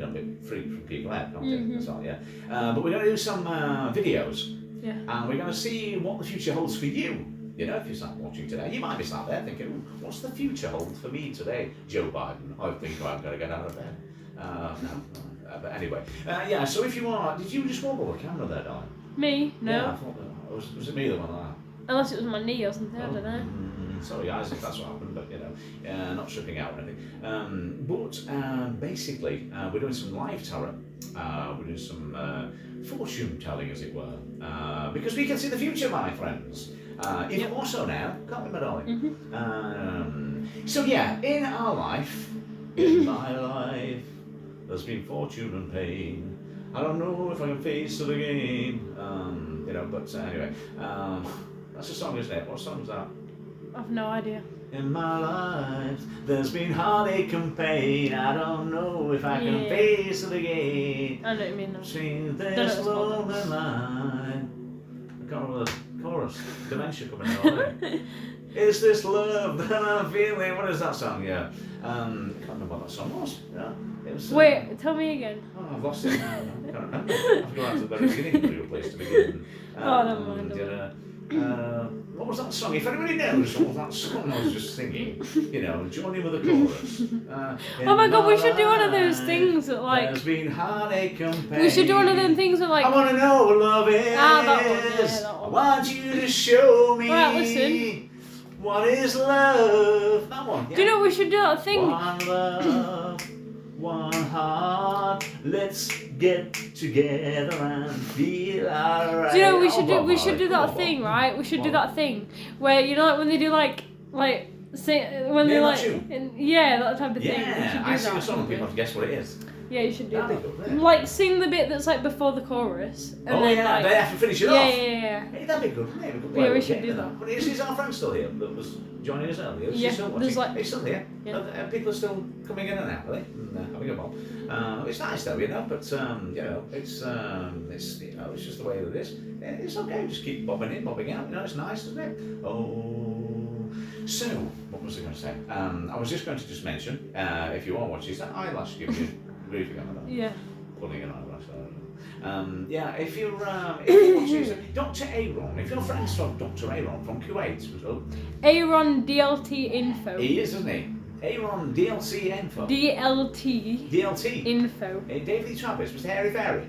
a bit freak from people out, can't it? That's all, yeah. But we're going to do some videos. Yeah. And we're going to see what the future holds for you. You know, if you're sat watching today, you might be sat there thinking, what's the future hold for me today, Joe Biden? I think I'm going to get out of bed. No. But anyway, so if you are, did you just wobble the camera there, darling? Me? No. Yeah, I thought that. Was it me that went like that? Unless it was my knee or something, I don't know. Sorry guys if that's what happened, but you know, not tripping out or anything. Basically, we're doing some live tarot. We're doing some fortune telling, as it were, because we can see the future, my friends. Even more so now, can't we, my darling? So yeah, in our life, in my life, there's been fortune and pain. I don't know if I can face it again. You know, but anyway, that's a song, isn't it? What song is that? I've no idea. In my life, there's been heartache and pain. I don't know if I can face it again. I know what you mean. Sing this lonely line. I can't remember the chorus. Dementia coming out. Is this love that I'm feeling? What is that song? Yeah. I can't remember what that song was. Yeah. It was, wait, tell me again. Oh, I've lost it. I can't remember. I've gone out to the very beginning of your place to begin. Never mind. What was that song? If anybody knows what that song I was just singing, join in with the chorus. Oh my god, we should do one of those things that like. There's been heartache and pain. We should do one of them things that like. I want to know what love is. That one. Yeah, that one. I want you to show me. Right, listen. What is love? That one. Yeah. Do you know we should do that thing? One love, one heart. Let's get together and feel alright. Do you know we should do that thing, right? We should do that thing where like when they do like say when they like that type of thing. Yeah, I sing a song and people have to guess what it is. Yeah, you should do That'd that. be good, yeah. Like sing the bit that's like before the chorus. And then, like, they have to finish it off. Yeah. Hey, that'd be good, wouldn't it? Yeah, we should do that. But is our friend still here that was joining us earlier? Is he still watching? He's still here. Yeah. People are still coming in and out, are they? And having a ball. It's nice though, but it's just the way that it is. Yeah, it's okay, just keep bobbing in, bobbing out. It's nice, isn't it? Oh. So, what was I going to say? I was just going to mention, if you are watching, is that eyelash giving you grief again? Yeah. Pulling an eyelash, I don't know. If you're watching, Dr. Aaron, if you're friends from Dr. Aaron from Kuwait, so Aaron DLT Info. He is, isn't he? Aaron DLC Info. DLT Info. David Lee Travis, Mr. Hairy Fairy.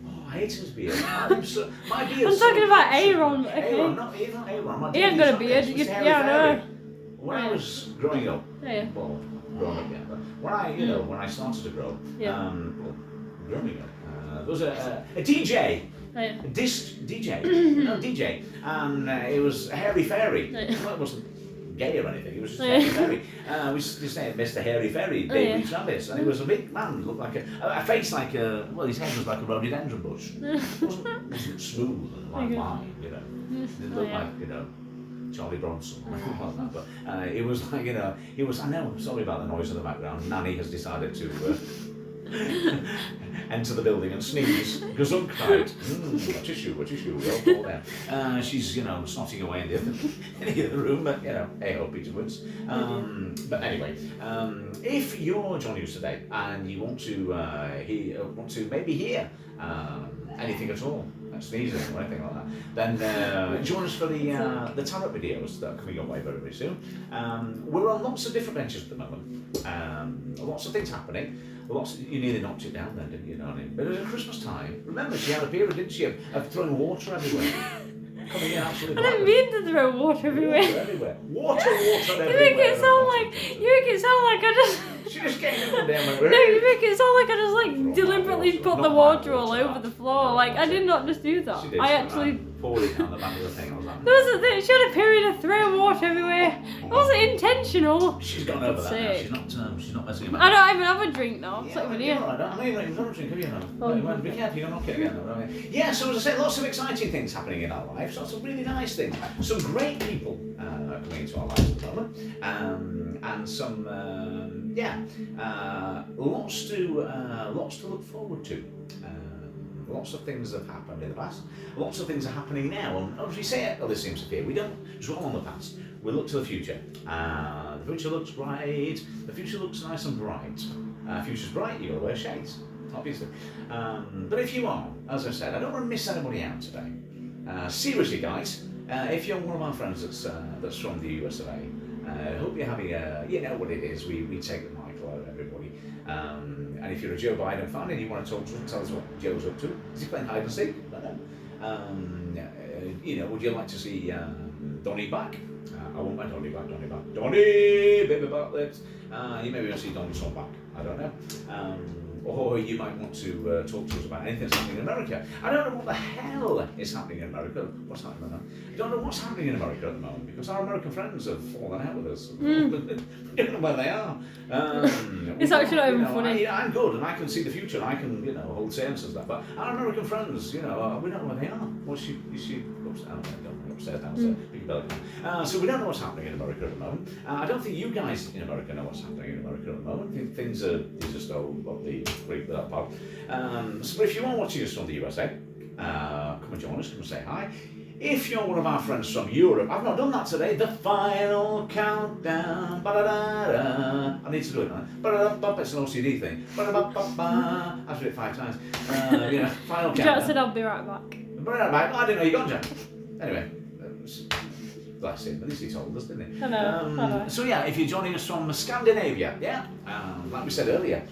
Oh, I hate his beard. My beard. I'm talking about Aaron. Okay. Aaron, not Aaron. He ain't got a beard. Yeah, I know. When I was growing up, yeah. Well, growing up, yeah, but when I started to grow, growing up, there was a DJ, a disc DJ, DJ, and it was Hairy Fairy. Well, it wasn't gay or anything, it was just Hairy Fairy. We just named Mr. Hairy Fairy, David Travis, and he was a big man, looked like a face like his head was like a rhododendron bush. It wasn't smooth and like mine, It didn't look like, Charlie Bronson, like that. But it was like, he was, I know, sorry about the noise in the background. Nanny has decided to enter the building and sneeze. Gesundheit. A tissue, roll down. She's, snotting away in the other room, but, hey, hope Peter wins. But anyway, if you're joining us today and you want to maybe hear anything at all, sneezing or anything like that, then join us for the tarot videos that are coming your way very, very soon. We're on lots of different benches at the moment. Lots of things happening. You nearly knocked it down then, didn't you, darling? But it was at Christmas time. Remember, she had a period, didn't she, of throwing water everywhere. Coming in absolutely. I didn't mean to throw water everywhere. Water everywhere. You make it sound like I just. She just came in one day and went, no, you make it sound like I just like deliberately put the water all over the floor. Like I did not just do that. I actually poured it on the back of the thing. There was a thing. She had a period of throwing water everywhere. It wasn't intentional. She's gone over that now. She's not messing about. I don't even have a drink now. It's not even here. I know you're not even got a drink, have you? No. Be careful, you'll knock it again. Yeah, so as I said, lots of exciting things happening in our lives. Lots of really nice things. Some great people coming into our lives at the moment, and some lots to look forward to. Lots of things have happened in the past. Lots of things are happening now. And as we say at This Seems to Fear, we don't dwell on the past. We look to the future. The future looks bright. The future looks nice and bright. Future's bright. You got to wear shades, obviously. But if you are, as I said, I don't want to miss anybody out today. Seriously, guys, if you're one of our friends that's from the US of A, I hope you're having you know what it is. We take the mic out of everybody. And if you're a Joe Biden fan and you want to talk to us, tell us what Joe's up to. Is he playing hide and seek? I don't know. Would you like to see Donnie back? I want my Donnie back. Donnie, baby Bartlett. You maybe want to see Donald Trump back. I don't know. Or you might want to talk to us about anything that's happening in America. I don't know what the hell is happening in America. What's happening right now? I don't know what's happening in America at the moment because our American friends have fallen out with us. We don't know where they are. It's actually not even funny. I'm good and I can see the future and I can, hold seances and that. But our American friends, we don't know where they are. Is she upstairs, downstairs? Big belly. So we don't know what's happening in America at the moment. I don't think you guys in America know what's happening in America at the moment. I think things are just all of the great that part. So if you are watching us from the USA, come and join us, come and say hi. if you're one of our friends from Europe, I've not done that today. The final countdown. Ba-da-da-da. I need to do it now. Ba-da-da-ba. It's an OCD thing. Ba-da-ba-ba-ba. I've done it 5 times. Final countdown. Jack said I'll be right back. Be right back. I didn't know you got Jack. Anyway. Bless him. At least he told us, didn't he? Hello. So yeah, if you're joining us from Scandinavia, like we said earlier,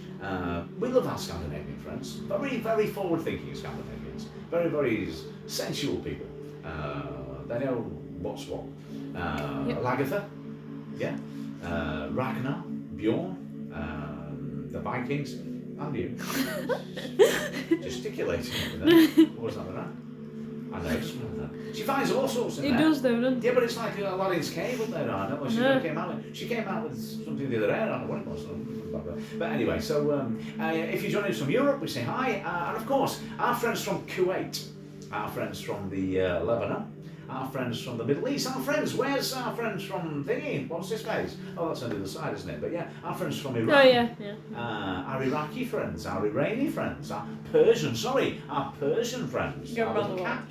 we love our Scandinavian friends. Very, very forward-thinking Scandinavians. Very, very sensual people. They know what's what. Lagertha, Ragnar, Bjorn, the Vikings, and you. Gesticulating over there. What was that? I know, it's that. She finds all sorts in there. It does though, doesn't it? Yeah, but it's like Aladdin's cave up there, I know. She came out with something the other day, I don't know what it was. But anyway, so if you're joining us from Europe, we say hi. And of course, our friends from Kuwait, our friends from the Lebanon, our friends from the Middle East, where's our friends from thingy? What's this place? Oh, that's on the other side, isn't it? But yeah, our friends from Iran. Oh, yeah. Our Iraqi friends, our Iranian friends, our Persian friends. Your our brother little cat.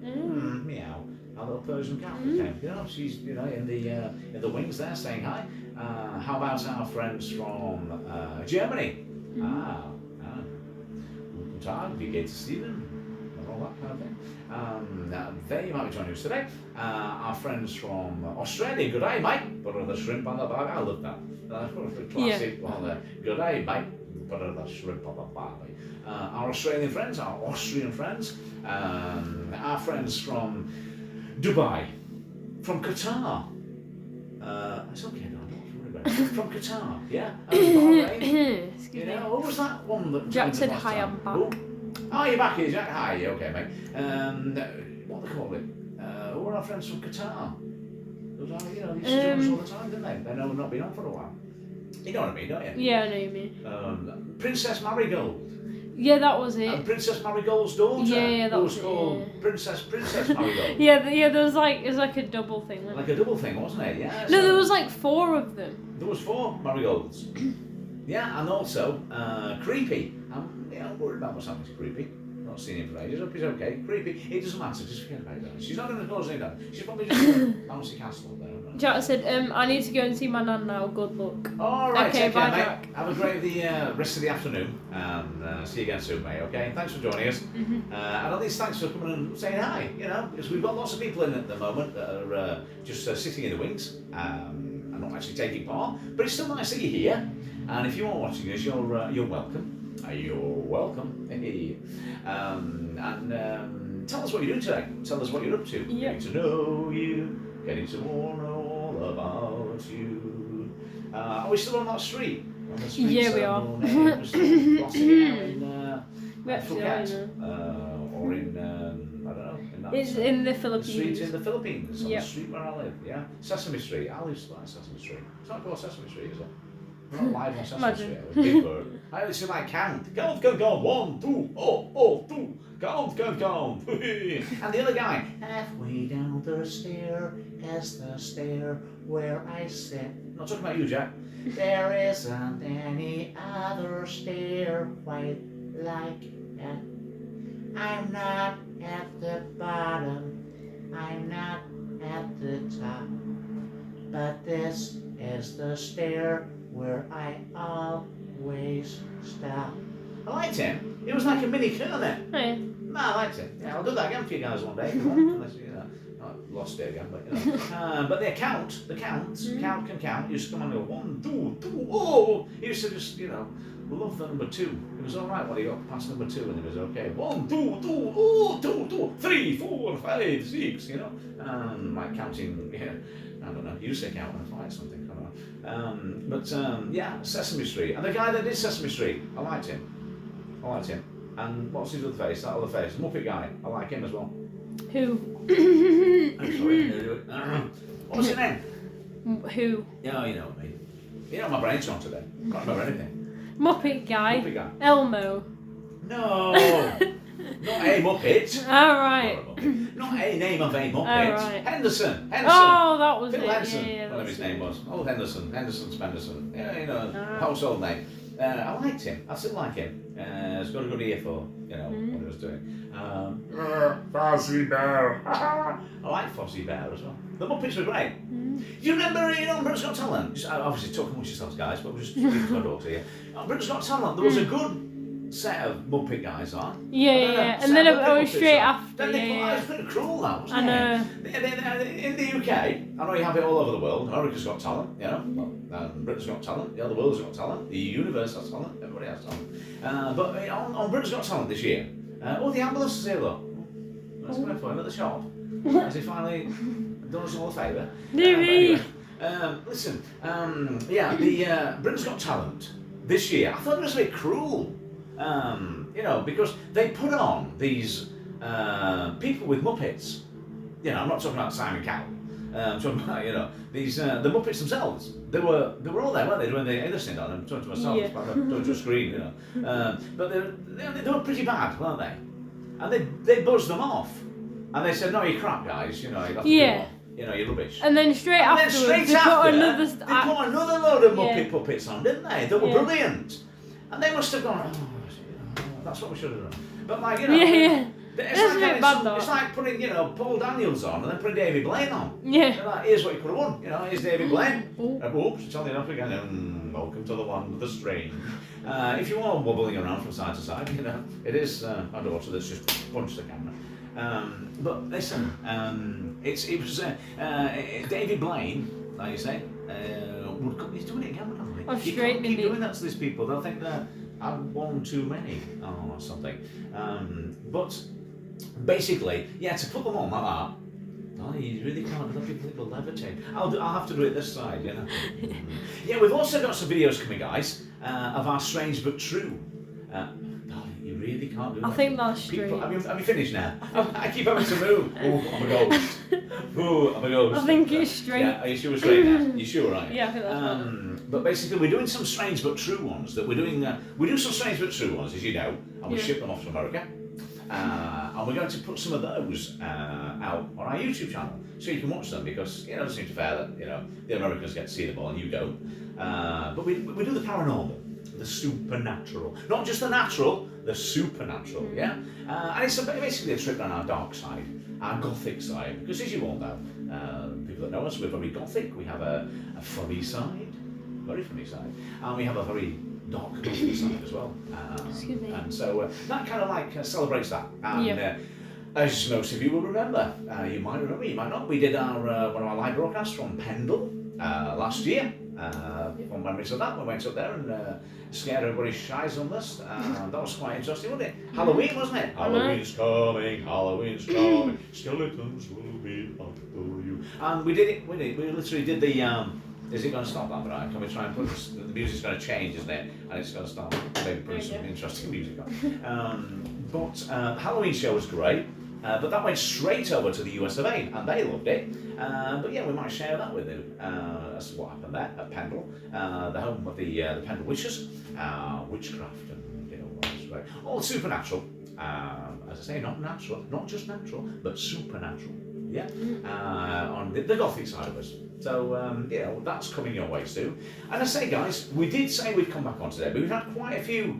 Meow. Our little Persian cat came. She's in the wings there saying hi. How about our friends from Germany? Guten Tag, wie geht es Ihnen? All that kind of thing. They might be joining us today. Our friends from Australia, good day, mate. Put the shrimp on the barbie. I love that. Classic one there. Good day, mate. Put the shrimp on the barbie. Our Australian friends, our Austrian friends, our friends from Dubai, from Qatar. It's okay, no, I'm not worried about it. From Qatar, yeah. Excuse me. What was that one that Jack said hi, I'm back. Oh, you're back here, Jack. Hi, okay, mate. What do they call it? Who are our friends from Qatar? They used to do this all the time, didn't they? They know we've not been on for a while. You know what I mean, don't you? Yeah, I know what you mean. Princess Marigold. Yeah, that was it. And Princess Marigold's daughter. Yeah, that was called Princess Marigold. yeah, there was it was like a double thing. Like a double thing, wasn't it? Yeah. No, there was like 4 of them. There was 4 Marigolds. Yeah, and also Creepy. I'm worried about what's happening to Creepy. Not seen him for ages. Hope he's okay. Creepy. It doesn't matter. Just forget about that. She's not going to close any down. She's probably just going to bouncy castle up there. Jack said, I need to go and see my nan now. Good luck. All right, okay, bye, Jack. Mate. Have a great rest of the afternoon, and see you again soon, mate. Okay, thanks for joining us. And at least thanks for coming and saying hi. Because we've got lots of people in at the moment that are just sitting in the wings and not actually taking part. But it's still nice that you're here. And if you are watching us, you're welcome. You're welcome. Hey. Tell us what you're doing today. Tell us what you're up to. Yep. Getting to know you. Getting to know all about you. Are we still on that street? On the street yeah, we are. We're still crossing out in Phuket. Or in, I don't know. It's in the Philippines. The street in the Philippines. On yep. the street where I live, yeah. Sesame Street. I live by Sesame Street. It's not called Sesame Street, is it? We're not live on Sesame Street. Big Bird. I only see my count. Count. 1, 2, 2. Count. And the other guy, halfway down the stair is the stair where I sit. Not talking about you, Jack. There isn't any other stair quite like it. I'm not at the bottom. I'm not at the top. But this is the stair where I always stop. I liked him. He was like a mini Kermit. Hey. No, I liked him. Yeah, I'll do that again for you guys one day. Unless I lost it again, but but the count can count. You just come on and go 1, 2, 2. Oh, he used to just love the number 2. It was all right when he got past number 2, and it was okay. 1, 2, 2, oh, 2, 2, 3, 4, 5, 6. Like counting. Yeah, I don't know. You say count when I fight something. Yeah, Sesame Street. And the guy that did Sesame Street, I liked him. And what's his other face? That other face, Muppet guy. I like him as well. Who? I'm sorry. What's his name? Who? Yeah, you know what I mean. My brain's on today. Can't remember anything. Muppet guy. Elmo. No. Not a Muppet. Alright. Not a name of a Muppet. Right. Henderson. Oh, that was Phil it. Henderson. Yeah, Whatever his name was. Oh, Henderson. Spenderson. Yeah, household name. I liked him. I still like him. He's got a good ear for, what he was doing. Fozzie Bear. I like Fozzie Bear as well. The Muppets were great. Do you remember, Britain's Got Talent? Just, obviously, talk amongst yourselves, guys, but we're just speaking my daughter here. Britain's Got Talent, there was a good set of Muppet guys on. Yeah. And then it was straight after. Then they put, it was pretty cruel, that, wasn't it? I know. In the UK, I know you have it all over the world. America's Got Talent, Britain's Got Talent, the world's got talent, the universe has talent, everybody has talent. But on Britain's Got Talent this year, the ambulance is here though. Let's go for him at the shop. Has he finally done us all a favour? Anyway, listen, the Britain's Got Talent this year, I thought it was a bit cruel. Because they put on these people with Muppets. I'm not talking about Simon Cowell. I'm talking about, these the Muppets themselves. They were all there, weren't they, doing the editing on them? I'm talking to myself, talking to a screen, But they were pretty bad, weren't they? And they buzzed them off, and they said, "No, you're crap, guys. You have to do more. You're rubbish." And then straight after, they put another load of Muppet puppets on, didn't they? They were brilliant, and they must have gone, that's what we should have done. But That's a bit bad though. It's like putting, Paul Daniels on and then putting David Blaine on. Yeah. They're like, here's what you could have won. Here's David Blaine. Oops, turning it up again. Welcome to the land of the strange. If you are wobbling around from side to side, it is our daughter that's just punched the camera. But listen, it was David Blaine, like you say, he's doing it again, wouldn't he? You can't keep doing that to these people. They'll think that I've won too many or something. But basically, to put them on like that, you really can't do that. People will levitate. I'll have to do it this side, we've also got some videos coming, guys, of our strange but true. You really can't do that. I think that's true. Have you finished now? I keep having to move. I'm a ghost. I'm a ghost. I think it's straight. Yeah, are you sure it's straight now? You sure, right? Yeah, I think that's right. But basically, we're doing some strange but true ones. That we're doing. We do some strange but true ones, as you know, and we ship them off to America. And we're going to put some of those out on our YouTube channel, so you can watch them, because it doesn't seem fair that the Americans get to see them all and you don't. But we do the paranormal, the supernatural, not just the natural, the supernatural. And it's basically a trip down our dark side, our gothic side, because as you all know, people that know us, we're very gothic. We have a funny side. Very funny side, and we have a very dark gothic side as well. Excuse me. And so that kind of celebrates that. And as most of you will remember, you might remember, you might not. We did our one of our live broadcasts from Pendle last year. Fond memories of that. We went up there and scared everybody's shies on us. That was quite interesting, wasn't it? Halloween, wasn't it? Halloween's coming, Halloween's coming, skeletons will be after you. And we did it. We literally did the. Is it going to stop that, Brian? Can we try and put this, the music's going to change, isn't it? And it's going to start maybe putting some interesting music on. But the Halloween show was great, but that went straight over to the US of A, and they loved it. But we might share that with you. That's what happened there at Pendle, the home of the Pendle Witches, witchcraft, and all supernatural. As I say, not natural, not just natural, but supernatural. On the gothic side of us. So that's coming your way soon. And I say, guys, we did say we'd come back on today, but we've had quite a few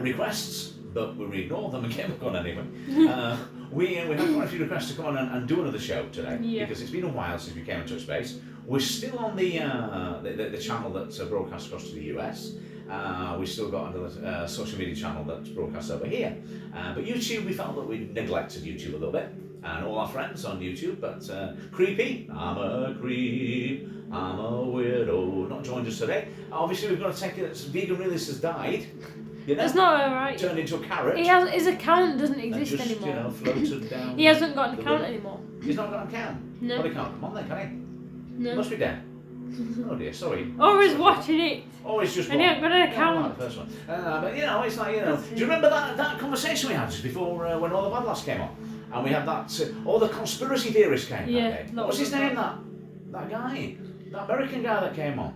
requests, but we ignored them and came back on anyway. We had quite a few requests to come on and do another show today, because it's been a while since we came and touched base. We're still on the channel that's broadcast across to the US. We've still got another social media channel that's broadcast over here. But YouTube, we felt that we neglected YouTube a little bit. And all our friends on YouTube, but Creepy, I'm a creep, I'm a weirdo, not joined us today. Obviously, we've got to take it that Vegan Realist has died. That's not alright. Turned into a carrot. His account doesn't exist anymore. Floated down. He hasn't got an account anymore. He's not got an account? No. Well, he can't come on then, can he? No. Must be dead. Oh dear, sorry. Or he's watching it. Or he's just and he hasn't got an account. Like the first one. But it's like, do you remember that conversation we had just before when all the bad lads came on? And we had that, all the conspiracy theorists came that day. What was his name, that guy? That American guy that came on?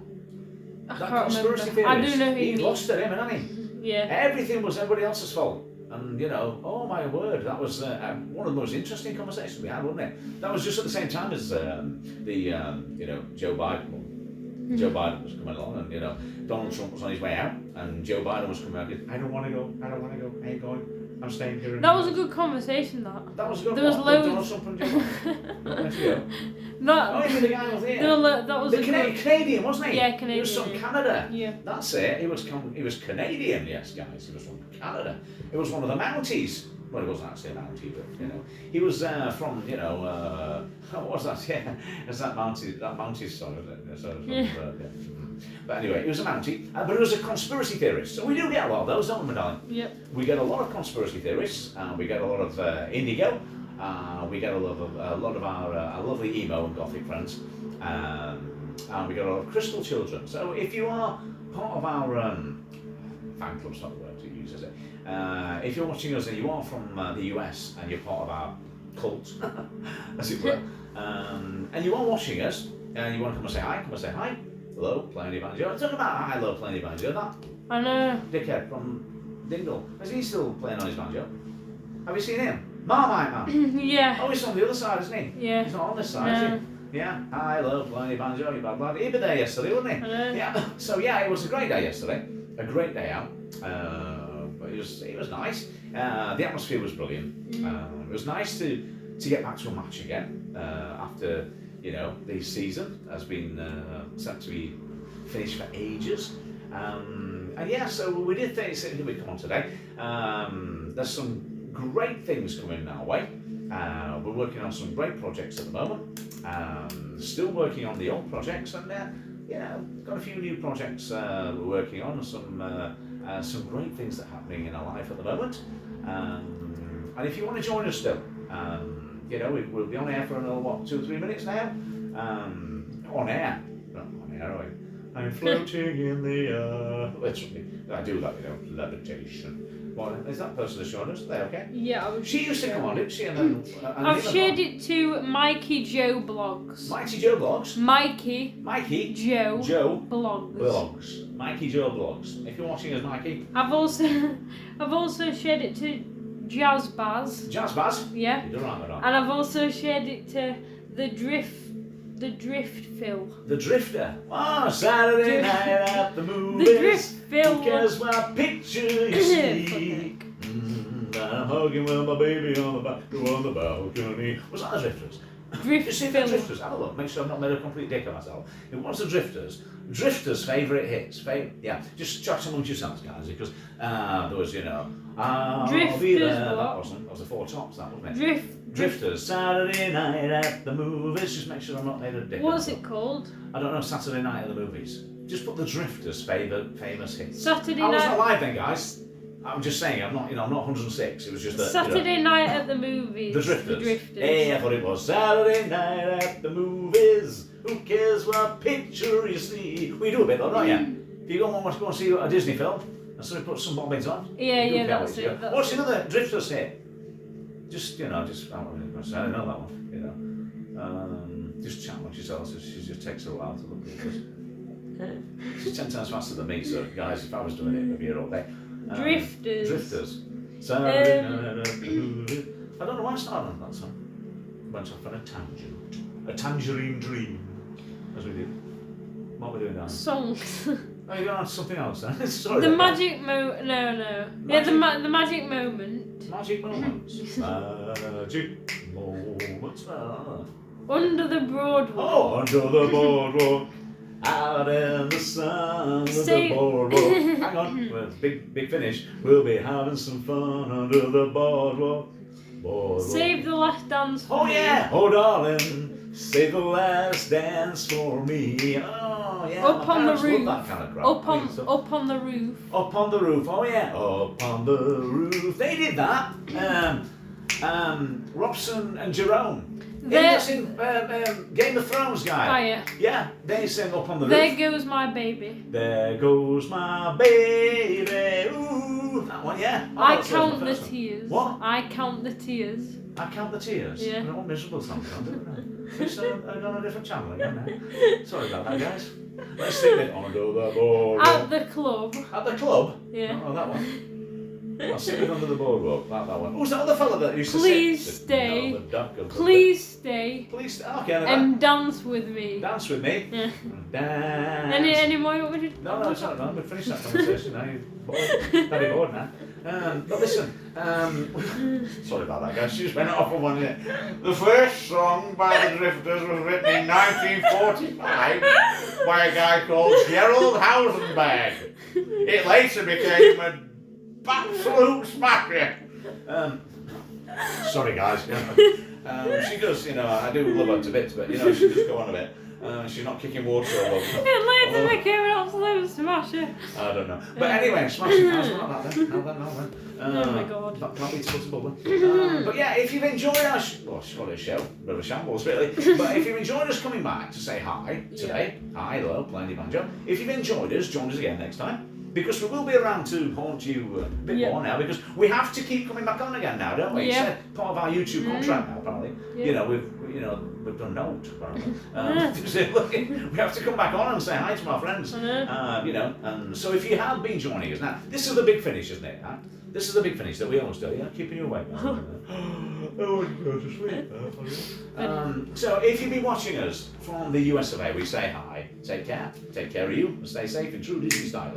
I that can't conspiracy remember. I do know who he lost it, him, hadn't he? Yeah. Everything was everybody else's fault. And, oh my word, that was one of the most interesting conversations we had, wasn't it? That was just at the same time as Joe Biden. Joe Biden was coming along, and Donald Trump was on his way out, and Joe Biden was coming out. I don't want to go. I ain't going. I'm staying here. That was a good conversation. That was a good. There was loads. Donald Trump and Joe Biden. Where'd you go? No. The guy was here. That was the Canadian, wasn't he? Yeah, Canadian. He was from Canada. Yeah. That's it. He was Canadian. Yes, guys. He was from Canada. It was one of the Mounties. Well, he wasn't actually a Mountie, but he was from what was that? Yeah, it's that Mountie song, isn't it? But anyway, he was a Mountie, but he was a conspiracy theorist. So we do get a lot of those, don't we, darling? Yep. We get a lot of conspiracy theorists. We get a lot of indigo. We get a lot of our lovely emo and gothic friends. And we get a lot of crystal children. So if you are part of our fan club's not the word to use, is it? If you're watching us and you are from the US and you're part of our cult, as it were, and you are watching us and you want to come and say hi, hello, playing the banjo. Talk about I love playing the banjo. That I know. dickhead from Dingle, is he still playing on his banjo? Have you seen him? Marmite Man. Yeah. Oh, he's on the other side, isn't he? Yeah. He's not on this side, is he? Yeah. I love playing the banjo. You bad lad. He'd be there yesterday, wouldn't he? I know. Yeah. So yeah, it was a great day yesterday. A great day out. But it was nice. The atmosphere was brilliant. It was nice to get back to a match again after the season has been set to be finished for ages. And yeah, so we did think here we come on today. There's some great things coming our way. We're working on some great projects at the moment. Still working on the old projects, and got a few new projects we're working on. Some great things that are happening in our life at the moment. And if you want to join us still, we'll be on air for another 2 or 3 minutes now. On air, not on air, are we? I'm floating in the air. Literally, I do that, levitation. What is that person that's showing us? Are they okay? Yeah, she used to come on, didn't she? And then I've shared it to Mikey Joe Blogs. Mikey Joe Blogs. Mikey Joe Blogs. Mikey Joe Blogs. If you're watching us, Mikey. I've also shared it to Jazz Baz. Jazz Baz. Yeah. You're right, right. And I've also shared it to the Drift Phil. The Drifter. Oh, Saturday night at the movies. The Drift Phil. Because my picture you see. I'm hugging with my baby on the balcony. Was that the Drifters? Drift Phil. Drifters. Have a look. Make sure I've not made a complete dick of myself. It was the Drifters. Drifters' favourite hits. Yeah. Just chat amongst yourselves, guys, because there was, Drifters. Be there. That was the Four Tops. That wasn't it? Drifters. Saturday night at the movies. Just make sure I'm not made a dick. What's it called? I don't know. Saturday night at the movies. Just put the Drifters' famous hits. Saturday I was night. not live then, guys. I'm just saying, I'm not 106. It was just that. Saturday night at the movies. The Drifters. Hey, I thought it was Saturday night at the movies. Who cares what picture you see? We do a bit though, don't you? If you go and see a Disney film, and somebody puts some bobbins on. Yeah, that's it. What's another Drifters hit? Just I don't know that one. Just chat with yourselves. She just takes a while to look at this. She's 10 times faster than me, so guys, if I was doing it, I'd be here all day. Drifters. Saturday night at the movies. I don't know why I started on that song. Went off on a tangent. A tangerine dream. As we did. What are we doing now? Songs. Oh, you're going on to something else then? Sorry. The magic moment. No. Yeah, the magic moment. Magic moments. Magic moments. Under the boardwalk. Oh, under the boardwalk. Out in the sun of the boardwalk. Hang on, well, big finish. We'll be having some fun under the boardwalk. Save the last dance for me. Yeah, oh darling, save the last dance for me. Oh yeah. Up on the roof. That kind of crap. Up on the roof. Up on the roof. Oh yeah. Up on the roof. They did that. Robson and Jerome. That's in Game of Thrones guy. Oh, yeah. Yeah, they sing Up on the Roof. There goes my baby. There goes my baby. Ooh, that one, yeah. Oh, I count the tears. What? I count the tears. I count the tears? Yeah. What miserable song, don't I? It's on a different channel again now. Sorry about that, guys. Let's sing it on the board. At the club. At the club? Yeah. Oh, that one. I'll sit it under the boardwalk, like that one. Who's that other fella that used to Please sit? stay. No, the duck of the Please stay. Please stay. Okay, and dance with me. Dance with me? Yeah. Dance. Any more you want me to... No, it's not done. We've finished that conversation now. You're bored. Very bored now. But listen, sorry about that, guys. She just went off on one minute. The first song by the Drifters was written in 1945 by a guy called Gerald Hausenberg. It later became an absolute smasher. Sorry, guys. She does, I do love her to bits, but she does go on a bit. She's not kicking water all over. It later became an absolute smasher. I don't know. But anyway, smashing house, not that then. No, then. Oh my god. That can't be too bubbly. But yeah, if you've enjoyed our show, bit of a shambles really. But if you've enjoyed us coming back to say hi today, hi, hello, Plenty Banjo. If you've enjoyed us, join us again next time. Because we will be around to haunt you a bit more now, because we have to keep coming back on again now, don't we? It's part of our YouTube contract now, apparently. We've done note, apparently. We have to come back on and say hi to our friends. And so if you have been joining us now, this is the big finish, isn't it? Huh? This is the big finish that we always do, keeping you awake. I want to go to sleep. So if you've been watching us from the US of A, we say hi, take care of you, and stay safe in true Disney style.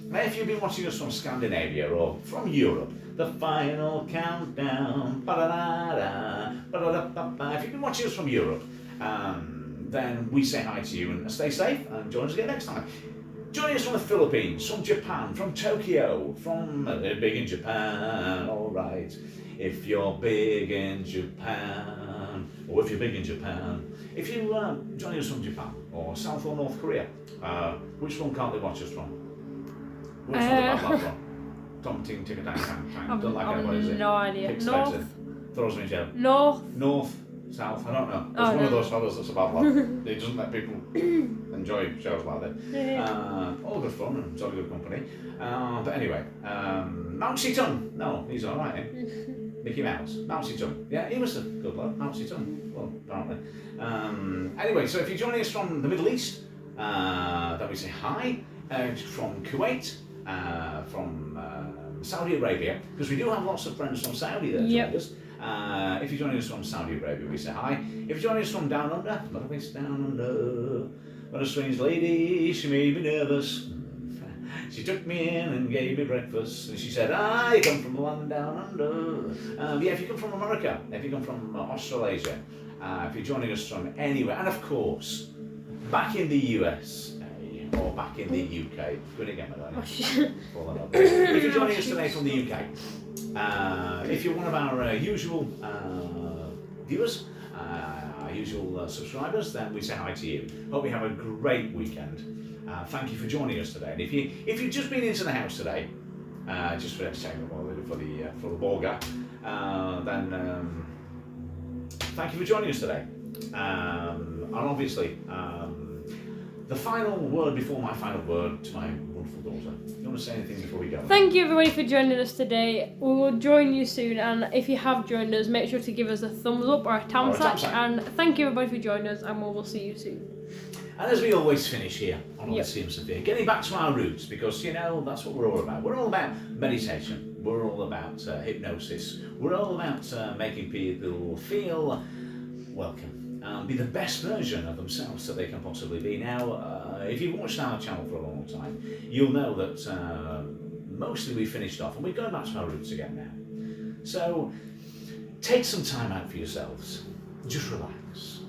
Now, if you've been watching us from Scandinavia or from Europe, the final countdown, if you've been watching us from Europe, then we say hi to you and stay safe and join us again next time. Joining us from the Philippines, from Japan, from Tokyo, from big in Japan, alright. If you're big in Japan, or if you're big in Japan, if you joining us from Japan, or South or North Korea, which one can't they watch us from? Which one is that from? Tom Ting Ting Tang Tang. Don't like it, what is it? No idea. North. Throws me in jail. North. South, I don't know. It's one of those fellas that's a bad lad. He doesn't let people enjoy shows like that. All good fun and it's all good company. But anyway, Mousy Tongue. No, he's alright, eh? Mickey Mouse. Mousy Tongue. Yeah, he was a good lad. Mousy Tongue. Well, apparently. Anyway, so if you're joining us from the Middle East, then we say hi. From Kuwait, from Saudi Arabia, because we do have lots of friends from Saudi there joining us. If you're joining us from Saudi Arabia, we say hi. If you're joining us from down under, Motherway's down under, but a strange lady, she made me nervous. She took me in and gave me breakfast, and she said, I come from the land down under. If you come from America, if you come from Australasia, if you're joining us from anywhere, and of course, back in the US, or back in the UK. Good again, my darling. If you're joining us today from the UK, if you're one of our usual viewers, our usual subscribers, then we say hi to you. Hope you have a great weekend. Thank you for joining us today. And if you've just been into the house today, just for entertainment for the ball guy, then thank you for joining us today. And obviously. The final word before my final word to my wonderful daughter. Do you want to say anything before we go? Thank you everybody for joining us today. We will join you soon, and if you have joined us, make sure to give us a thumbs up or a tamsack. And thank you everybody for joining us, and we will see you soon. And as we always finish here on Odyssey and Sophia, getting back to our roots, because that's what we're all about. We're all about meditation. We're all about hypnosis. We're all about making people feel welcome. Be the best version of themselves that they can possibly be. Now, if you've watched our channel for a long time, you'll know that mostly we finished off, and we're going back to our roots again now. So, take some time out for yourselves. Just relax.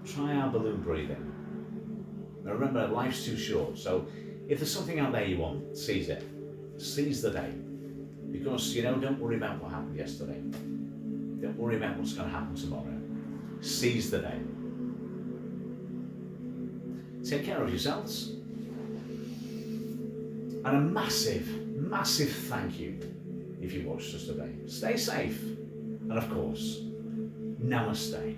Try our balloon breathing. Now remember, life's too short, so if there's something out there you want, seize it. Seize the day. Because, don't worry about what happened yesterday. Don't worry about what's going to happen tomorrow. Seize the day. Take care of yourselves. And a massive, massive thank you if you watched us today. Stay safe. And of course, namaste.